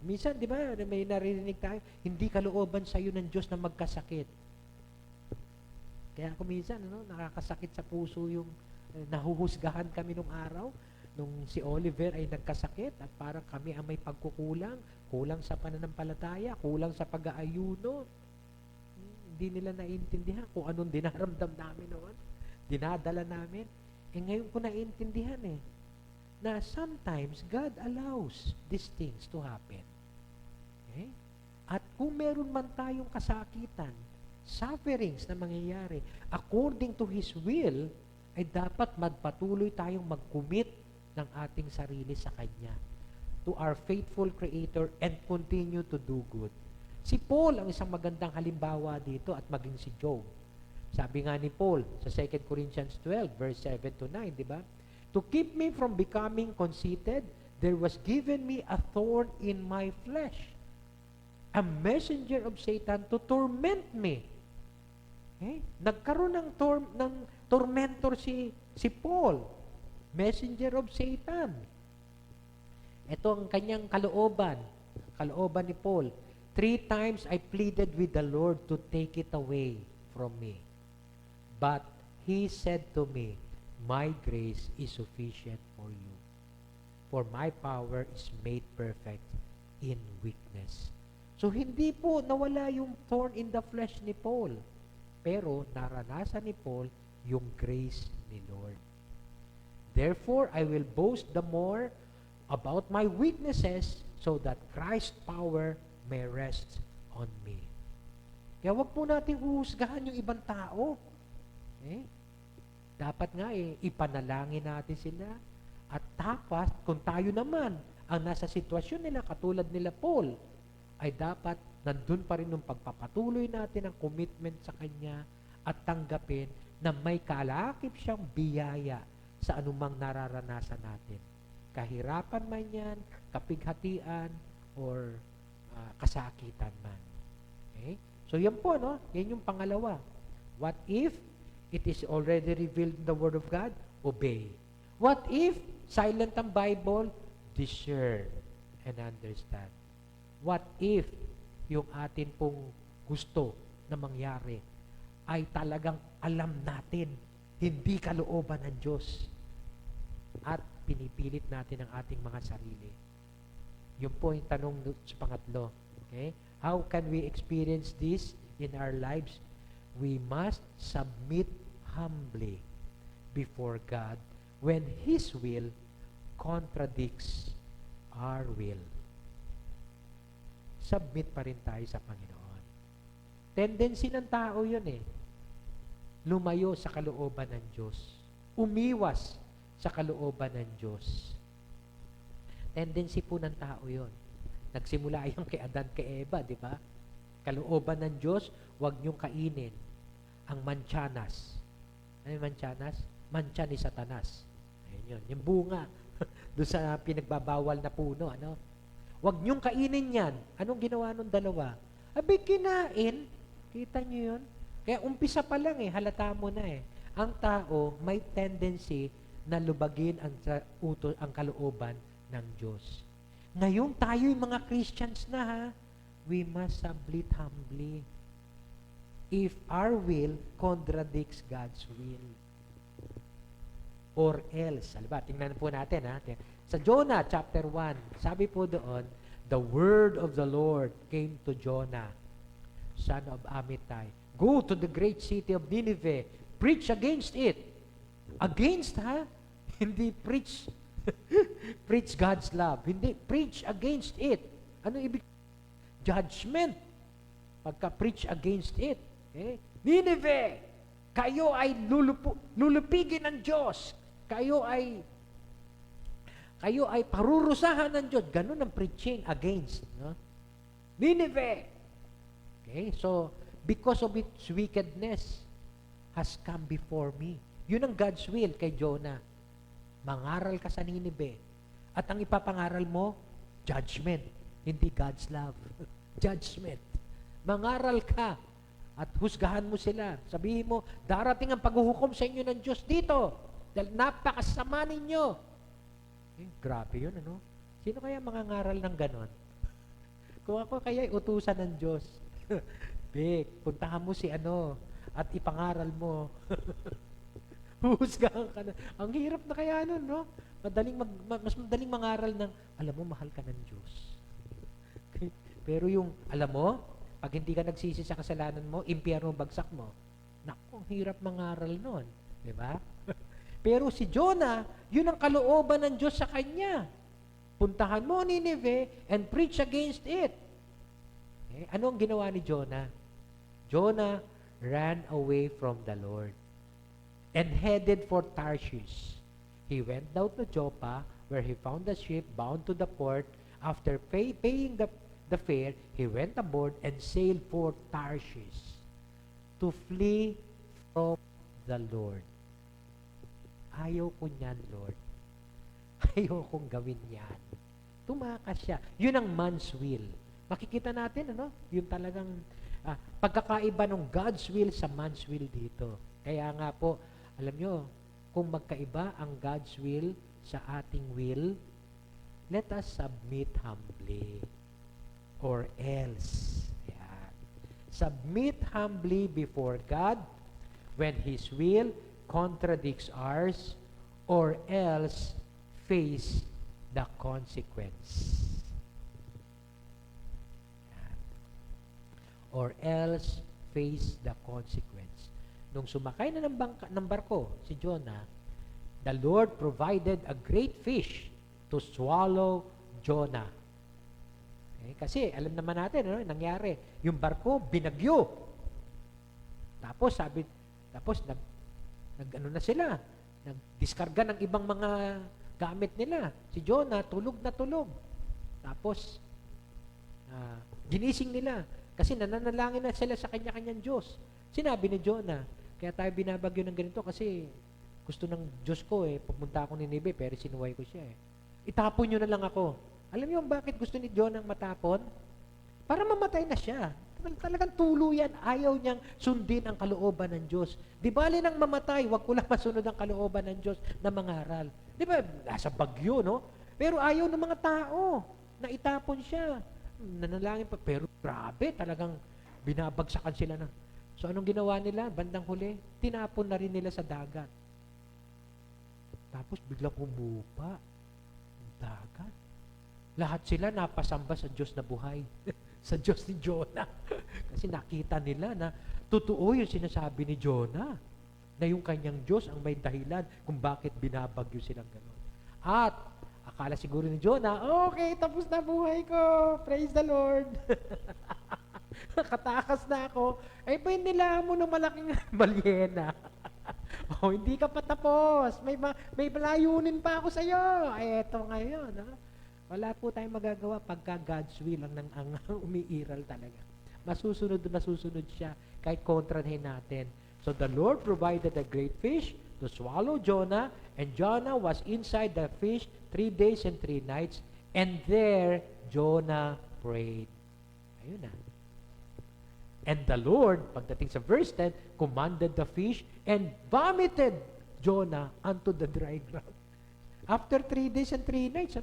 Minsan, di ba, may naririnig tayo, hindi kalooban sa iyo ng Diyos na magkasakit. Kaya kung minsan, nakakasakit sa puso yung nahuhusgahan kami nung araw, nung si Oliver ay nagkasakit at parang kami ang may pagkukulang, kulang sa pananampalataya, kulang sa pag-aayuno. Hindi nila naiintindihan kung anong dinaramdam namin noon, dinadala namin. Ngayon ko naiintindihan na sometimes God allows these things to happen. Okay? At kung meron man tayong kasakitan, sufferings na mangyayari, according to His will, ay dapat magpatuloy tayong mag-commit ng ating sarili sa Kanya, to our faithful Creator, and continue to do good. Si Paul ang isang magandang halimbawa dito, at maging si Job. Sabi nga ni Paul sa 2 Corinthians 12, verse 7 to 9, di ba? To keep me from becoming conceited, there was given me a thorn in my flesh, a messenger of Satan to torment me. Nagkaroon ng tormentor si Paul, messenger of Satan. Ito ang kanyang kalooban ni Paul. 3 times I pleaded with the Lord to take it away from me. But He said to me, my grace is sufficient for you, for my power is made perfect in weakness. So hindi po nawala yung thorn in the flesh ni Paul, pero naranasan ni Paul yung grace ni Lord. Therefore, I will boast the more about my weaknesses so that Christ's power may rest on me. Kaya wag po natin huhusgahan yung ibang tao. Dapat nga ipanalangin natin sila. At tapos, kung tayo naman ang nasa sitwasyon nila, katulad nila Paul, ay dapat nandun pa rin yung pagpapatuloy natin ang commitment sa Kanya at tanggapin na may kalakip siyang biyaya sa anumang nararanasan natin. Kahirapan man yan, kapighatian, or kasakitan man. Okay? So yan po, yan yung pangalawa. What if it is already revealed in the Word of God? Obey. What if silent ang Bible? Discern and understand. What if yung atin pong gusto na mangyari ay talagang alam natin, hindi kalooban ng Diyos, at pinipilit natin ang ating mga sarili? Yun po yung tanong sa pangatlo. Okay? How can we experience this in our lives? We must submit humbly before God when His will contradicts our will. Submit pa rin tayo sa Panginoon. Tendency ng tao yun lumayo sa kalooban ng Diyos. Umiwas sa kalooban ng Diyos. Tendency po ng tao yun. Nagsimula yung kay Adan, kay Eva, di ba? Kalooban ng Diyos, huwag niyong kainin ang manchanas. Ano yung manchanas? Mancha ni Satanas. Ayun yun. Yung bunga doon sa pinagbabawal na puno, Huwag niyong kainin yan. Anong ginawa nung dalawa? Abi, kinain. Kita niyo yun? Kaya umpisa pa lang halata mo na Ang tao may tendency na lubagin ang kalooban ng Diyos. Ngayon, tayo yung mga Christians na we must submit humbly if our will contradicts God's will. Or else, tingnan po natin sa Jonah chapter 1, sabi po doon, the word of the Lord came to Jonah, son of Amittai. Go to the great city of Nineveh, preach against it. Against, Hindi preach preach God's love. Hindi, preach against it. Ano ibig? Judgment. Pagka-preach against it. Nineveh, kayo ay lulupigin ng Diyos. Kayo ay parurusahan ng Diyos. Ganun ang preaching against. Nineveh. Okay, so, because of its wickedness has come before me. Yun ang God's will kay Jonah. Mangaral ka sa Nineveh. At ang ipapangaral mo, judgment. Hindi God's love. Judgment. Mangaral ka at husgahan mo sila. Sabihin mo, darating ang paghuhukom sa inyo ng Diyos dito dahil napakasama ninyo. Grabe yun, Sino kaya mangangaral ng ganon? Kung ako kaya utusan ng Diyos, Big, puntahan mo si at ipangaral mo. Huhusgahan ka na. Ang hirap na kaya nun, no? Mas madaling mangaral ng, alam mo, mahal ka ng Diyos. Pero yung, alam mo, pag hindi ka nagsisi sa kasalanan mo, impyerno bagsak mo. Naku, ang hirap mangaral nun. Di ba? Pero si Jonah, yun ang kalooban ng Diyos sa kanya. Puntahan mo Nineveh and preach against it. Ano ang ginawa ni Jonah? Jonah ran away from the Lord and headed for Tarshish. He went down to Joppa, where he found a ship bound to the port. After paying the fare, he went aboard and sailed for Tarshish to flee from the Lord. Ayaw ko niyan, Lord. Ayaw kong gawin yan. Tumakas siya. Yun ang man's will. Makikita natin, ano? Yung talagang pagkakaiba ng God's will sa man's will dito. Kaya nga po, alam nyo, kung magkaiba ang God's will sa ating will, let us submit humbly. Or else. Yan. Submit humbly before God when His will contradicts ours, or else face the consequence. Yan. Or else face the consequence. Nung sumakay na ng barko si Jonah, the Lord provided a great fish to swallow Jonah. Kasi alam naman natin, ano, nangyari. Yung barko, binagyo. Tapos nag-ano na sila, nagdiskarga ng ibang mga gamit nila. Si Jonah, tulog na tulog. Tapos, ginising nila. Kasi nananalangin na sila sa kanya-kanyang Diyos. Sinabi ni Jonah, kaya tayo binabagyo ng ganito kasi gusto ng Diyos ko pumunta ako ni Nineveh, pero sinuway ko siya Itapon nyo na lang ako. Alam niyo bakit gusto ni Jonah matapon? Para mamatay na siya. Talagang tuluyan, ayaw niyang sundin ang kalooban ng Diyos. Di bali nang mamatay, wag ko lang masunod ang kalooban ng Diyos na mangaral. Di ba, nasa bagyo, no? Pero ayaw ng mga tao na itapon siya. Nanalangin pa, pero grabe, talagang binabagsakan sila na. So anong ginawa nila? Bandang huli, tinapon na rin nila sa dagat. Tapos biglang humupa ang dagat. Lahat sila napasamba sa Diyos na buhay. Sa Diyos ni Jonah. Kasi nakita nila na totoo yung sinasabi ni Jonah na yung kanyang Diyos ang may dahilan kung bakit binabagyo silang gano'n. At akala siguro ni Jonah, okay, tapos na buhay ko. Praise the Lord. Nakatakas na ako. Pa nila mo ng malaking balyena. Hindi ka pa tapos. May layunin pa ako sa'yo. Eto ngayon. Wala po tayong magagawa pagka God's will ang umiiral talaga. Masusunod siya kahit kontrahin natin. So the Lord provided a great fish to swallow Jonah, and Jonah was inside the fish 3 days and 3 nights, and there Jonah prayed. Ayun na. And the Lord, pagdating sa verse 10, commanded the fish and vomited Jonah unto the dry ground. After 3 days and 3 nights,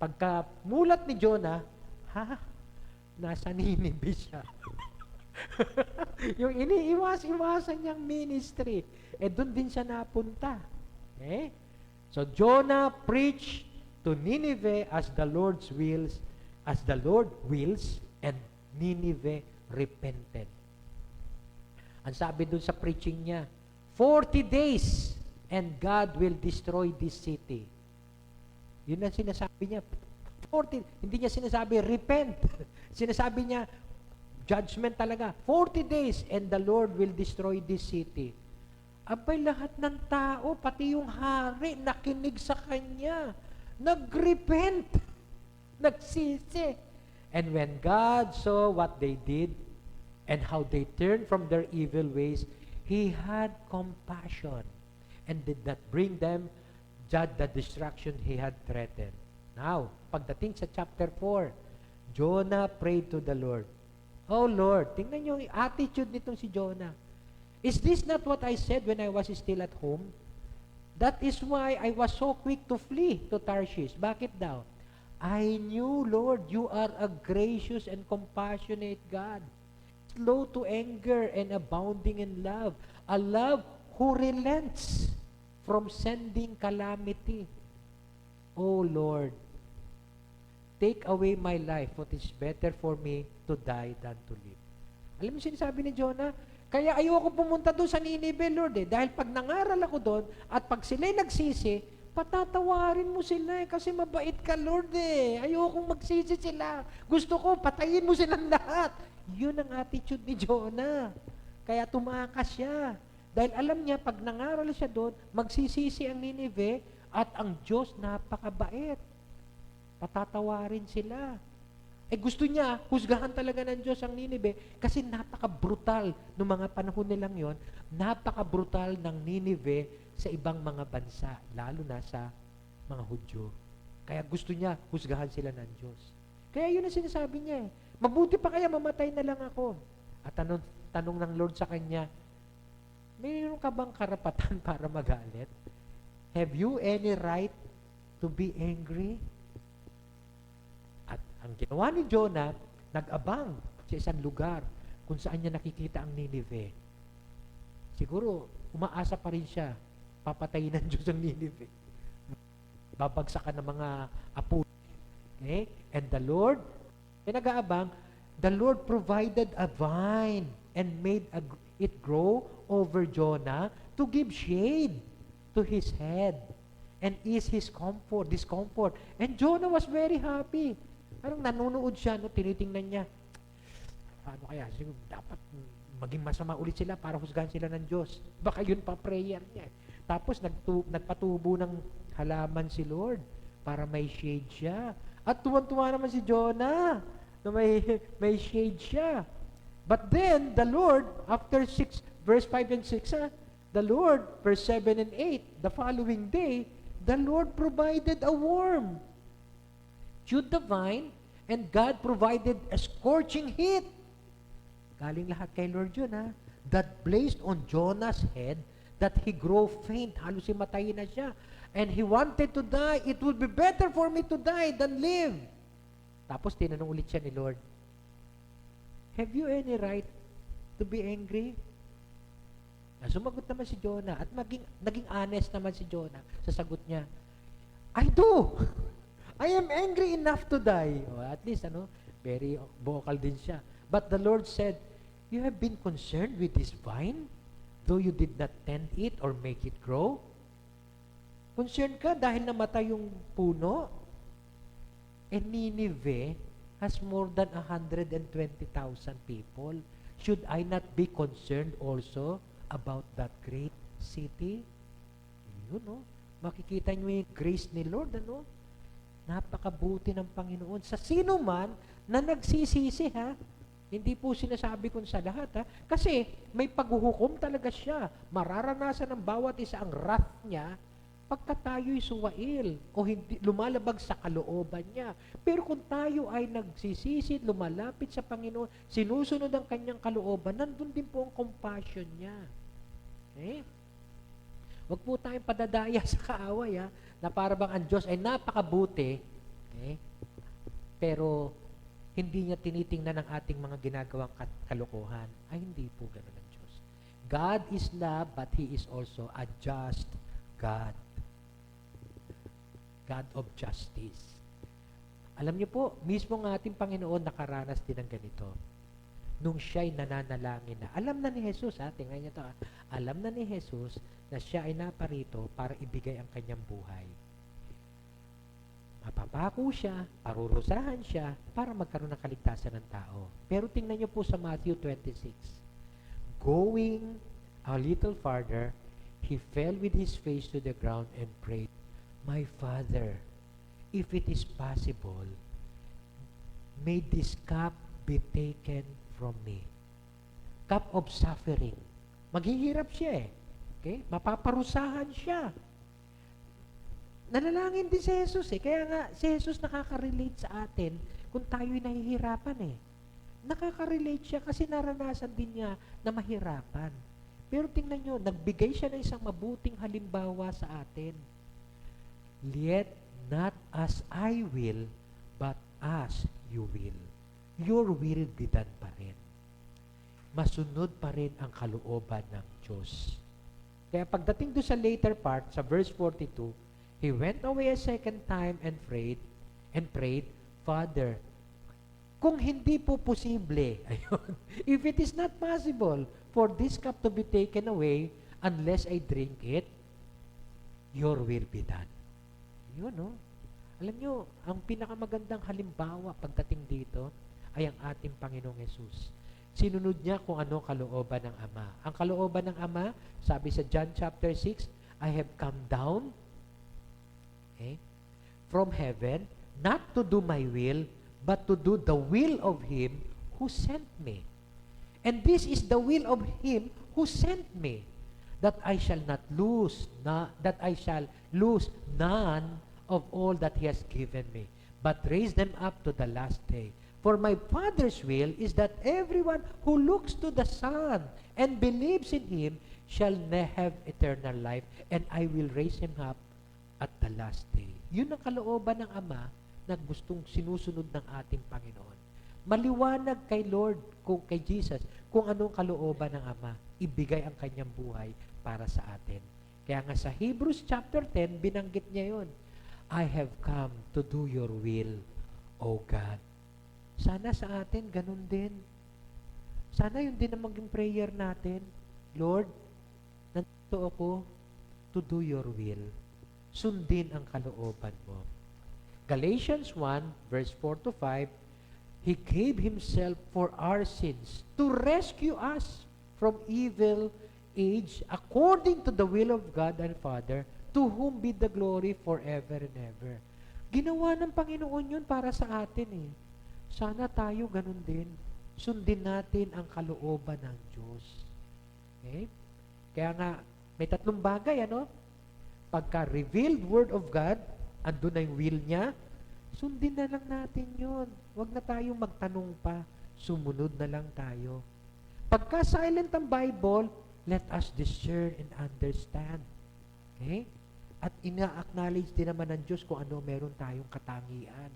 pagkamulat ni Jonah, nasa Nineveh siya. Yung iniiwas-iwasan niyang ministry, doon din siya napunta. So Jonah preached to Nineveh as the Lord wills, and Nineveh repented. Ang sabi doon sa preaching niya, 40 days and God will destroy this city. Yun ang sinasabi niya. 40, hindi niya sinasabi, repent. Sinasabi niya, judgment talaga. 40 days and the Lord will destroy this city. Abay, lahat ng tao, pati yung hari, nakinig sa kanya. Nagrepent. Nagsisi. And when God saw what they did and how they turned from their evil ways, He had compassion and did not bring them the destruction He had threatened. Now, pagdating sa chapter 4, Jonah prayed to the Lord. Oh Lord, tingnan niyo yung attitude nitong si Jonah. Is this not what I said when I was still at home? That is why I was so quick to flee to Tarshish. Bakit daw? I knew, Lord, you are a gracious and compassionate God, slow to anger and abounding in love, a love who relents from sending calamity. O Lord, take away my life, for it is better for me to die than to live. Alam mo sinasabi ni Jonah, kaya ayoko pumunta doon sa Nineveh, Lord, dahil pag nangaral ako doon, at pag sila'y nagsisi, patatawarin mo sila kasi mabait ka, Lord Ayokong magsisi sila. Gusto ko, patayin mo silang lahat. Yun ang attitude ni Jonah. Kaya tumakas siya. Dahil alam niya, pag nangaral siya doon, magsisisi ang Nineveh, at ang Diyos napakabait. Patatawarin sila. Gusto niya, husgahan talaga ng Diyos ang Nineveh kasi napaka-brutal noong mga panahon nilang yon, napaka-brutal ng Nineveh sa ibang mga bansa, lalo na sa mga Hudyo. Kaya gusto niya, husgahan sila ng Diyos. Kaya yun ang sinasabi niya mabuti pa kaya mamatay na lang ako. At tanong ng Lord sa kanya, mayroon ka bang karapatan para magalit? Have you any right to be angry? At ang ginawa ni Jonah, nag-abang sa isang lugar kung saan niya nakikita ang Nineveh. Siguro, umaasa pa rin siya, papatayin ng Diyos ang Nineveh. Babagsakan ng mga apo. Okay? And the Lord, nag-aabang, the Lord provided a vine and made it grow over Jonah to give shade to his head and ease his discomfort. And Jonah was very happy. Parang nanonood siya, tinitingnan niya, paano kaya? Siguro dapat maging masama ulit sila para husgahan sila ng Diyos. Baka yun pa prayer niya. Tapos nagpatubo ng halaman si Lord para may shade siya. At tuwan-tuwa naman si Jonah na may shade siya. But then, the Lord, after verse 5 and 6, the Lord, verse 7 and 8, the following day, the Lord provided a worm. Chewed the vine, and God provided a scorching heat. Galing lahat kay Lord yun, that blazed on Jonah's head, that he grew faint. Halos matayin na siya. And he wanted to die. It would be better for me to die than live. Tapos tinanong ulit siya ni Lord, have you any right to be angry? Sumagot naman si Jonah at naging honest naman si Jonah sa sagot niya. I do. I am angry enough to die. At least, very vocal din siya. But the Lord said, you have been concerned with this vine, though you did not tend it or make it grow? Concerned ka dahil namatay yung puno? And Nineveh has more than 120,000 people. Should I not be concerned also about that great city? Yun, makikita nyo yung grace ni Lord, Napakabuti ng Panginoon. Sa sino man na nagsisisi, Hindi po sinasabi ko sa lahat, Kasi may paghuhukom talaga siya. Mararanasan ng bawat isa ang wrath niya pagka tayo'y suwail o hindi lumalabag sa kalooban niya. Pero kung tayo ay nagsisisi, lumalapit sa Panginoon, sinusunod ang kanyang kalooban, nandun din po ang compassion niya. Okay? Huwag po tayong padadaya sa kaaway, na para bang ang Diyos ay napakabuti, pero hindi niya tinitingnan ang ating mga ginagawang kalokohan. Ay, hindi po ganoon ang Diyos. God is love, but He is also a just God. God of justice. Alam niyo po, mismo ng ating Panginoon nakaranas din ng ganito. Nung siya'y nananalangin na. Alam na ni Jesus, tingnan niyo to, alam na ni Jesus na siya ay naparito para ibigay ang kanyang buhay. Mapapako siya, parurusahan siya, para magkaroon ng kaligtasan ng tao. Pero tingnan niyo po sa Matthew 26. Going a little farther, he fell with his face to the ground and prayed, my Father, if it is possible, may this cup be taken from me. Cup of suffering. Maghihirap siya Okay? Mapaparusahan siya. Nanalangin din si Jesus Kaya nga, si Jesus nakaka-relate sa atin kung tayo'y nahihirapan Nakaka-relate siya kasi naranasan din niya na mahirapan. Pero tingnan nyo, nagbigay siya ng isang mabuting halimbawa sa atin. Yet not as I will, but as you will. Your will be done pa rin. masunod pa rin ang kalooban ng Diyos. Kaya pagdating doon sa later part, sa verse 42, he went away a second time and prayed, Father, kung hindi po posible, ayun, if it is not possible for this cup to be taken away unless I drink it, your will be done. Yun, no? Alam nyo, ang pinakamagandang halimbawa pagdating dito ay ang ating Panginoong Yesus. Sinunod niya kung ano kalooban ng Ama. Ang kalooban ng Ama, sabi sa John chapter 6, I have come down from heaven, not to do my will, but to do the will of Him who sent me. And this is the will of Him who sent me, that I shall lose none of all that He has given me, but raise them up to the last day. For my Father's will is that everyone who looks to the Son and believes in Him shall have eternal life, and I will raise him up at the last day. Yun ang kalooban ng Ama na gustong sinusunod ng ating Panginoon. Maliwanag kay Lord, kay Jesus, kung anong kalooban ng Ama. Ibigay ang kanyang buhay para sa atin. Kaya nga sa Hebrews chapter 10, binanggit niya yun. I have come to do your will, O God. Sana sa atin, ganun din. Sana yun din ang maging prayer natin. Lord, nandito ako to do your will. Sundin ang kalooban mo. Galatians 1, verse 4 to 5, He gave Himself for our sins to rescue us from evil age according to the will of God and Father, to whom be the glory forever and ever. Ginawa ng Panginoon yun para sa atin eh. Sana tayo ganun din. Sundin natin ang kalooban ng Diyos. Okay? Kaya nga, may tatlong bagay, ano? Pagka-revealed Word of God, andun na yung will niya, sundin na lang natin yun. Huwag na tayong magtanong pa. Sumunod na lang tayo. Pagka-silent ang Bible, let us discern and understand. Okay? At ina-acknowledge din naman ng Diyos kung ano meron tayong katangian.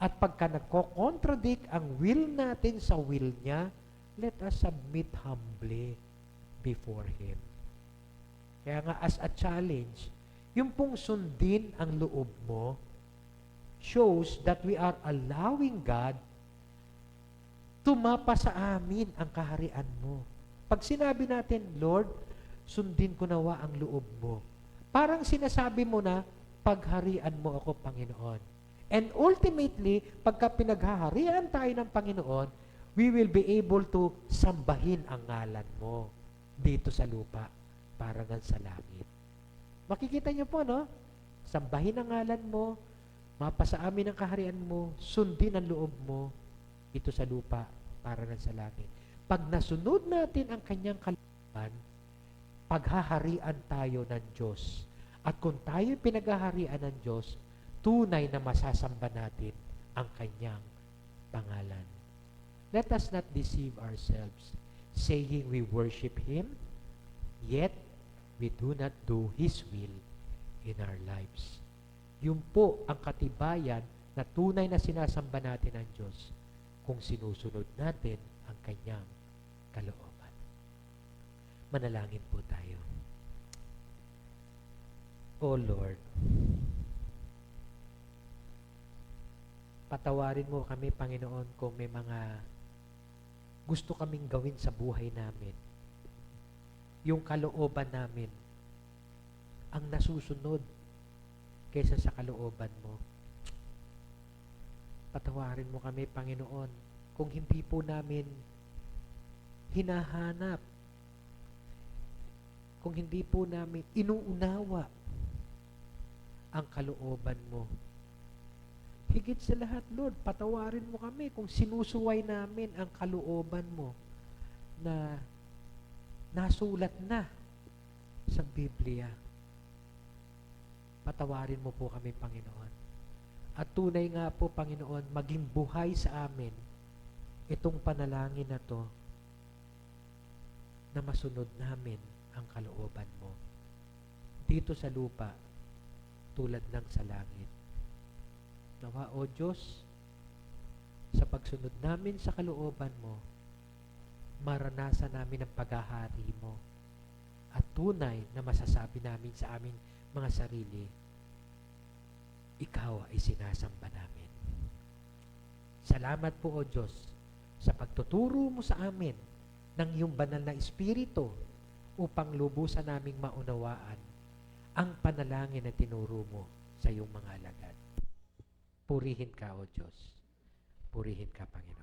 At pagka nagko-contradict ang will natin sa will niya, let us submit humbly before Him. Kaya nga as a challenge, yung pong sundin ang loob mo shows that we are allowing God tumapa sa amin ang kaharian mo. Pag sinabi natin, Lord, sundin ko nawa ang loob mo. Parang sinasabi mo na, pagharian mo ako, Panginoon. And ultimately, pagka pinaghaharian tayo ng Panginoon, we will be able to sambahin ang ngalan mo dito sa lupa para nga sa langit. Makikita niyo po, no? Sambahin ang ngalan mo, mapasa amin ang kaharian mo, sundin ang loob mo dito sa lupa para nga sa langit. Pag nasunod natin ang kanyang kalooban, paghaharian tayo ng Diyos. At kung tayo pinaghaharian ng Diyos, tunay na masasamba natin ang kanyang pangalan. Let us not deceive ourselves, saying we worship Him, yet we do not do His will in our lives. Yun po ang katibayan na tunay na sinasamba natin ang Diyos kung sinusunod natin ang kanyang kalooban. Manalangin po tayo. O Lord, patawarin mo kami, Panginoon, kung may mga gusto kaming gawin sa buhay namin. Yung kalooban namin ang nasusunod kaysa sa kalooban mo. Patawarin mo kami, Panginoon, kung hindi po namin hinahanap, kung hindi po namin inuunawa ang kalooban mo. Higit sa lahat, Lord, patawarin mo kami kung sinusuway namin ang kalooban mo na nasulat na sa Biblia. Patawarin mo po kami, Panginoon. At tunay nga po, Panginoon, maging buhay sa amin itong panalangin na to na masunod namin ang kalooban mo dito sa lupa tulad ng sa langit. Nawa, O Diyos, sa pagsunod namin sa kalooban mo, maranasan namin ang paghahari mo. At tunay na masasabi namin sa aming mga sarili, ikaw ay sinasamba namin. Salamat po, O Diyos, sa pagtuturo mo sa amin ng iyong banal na Espiritu upang lubusan naming maunawaan ang panalangin na tinuro mo sa iyong mga alagad. Purihin ka, O Diyos. Purihin ka, Panginoon.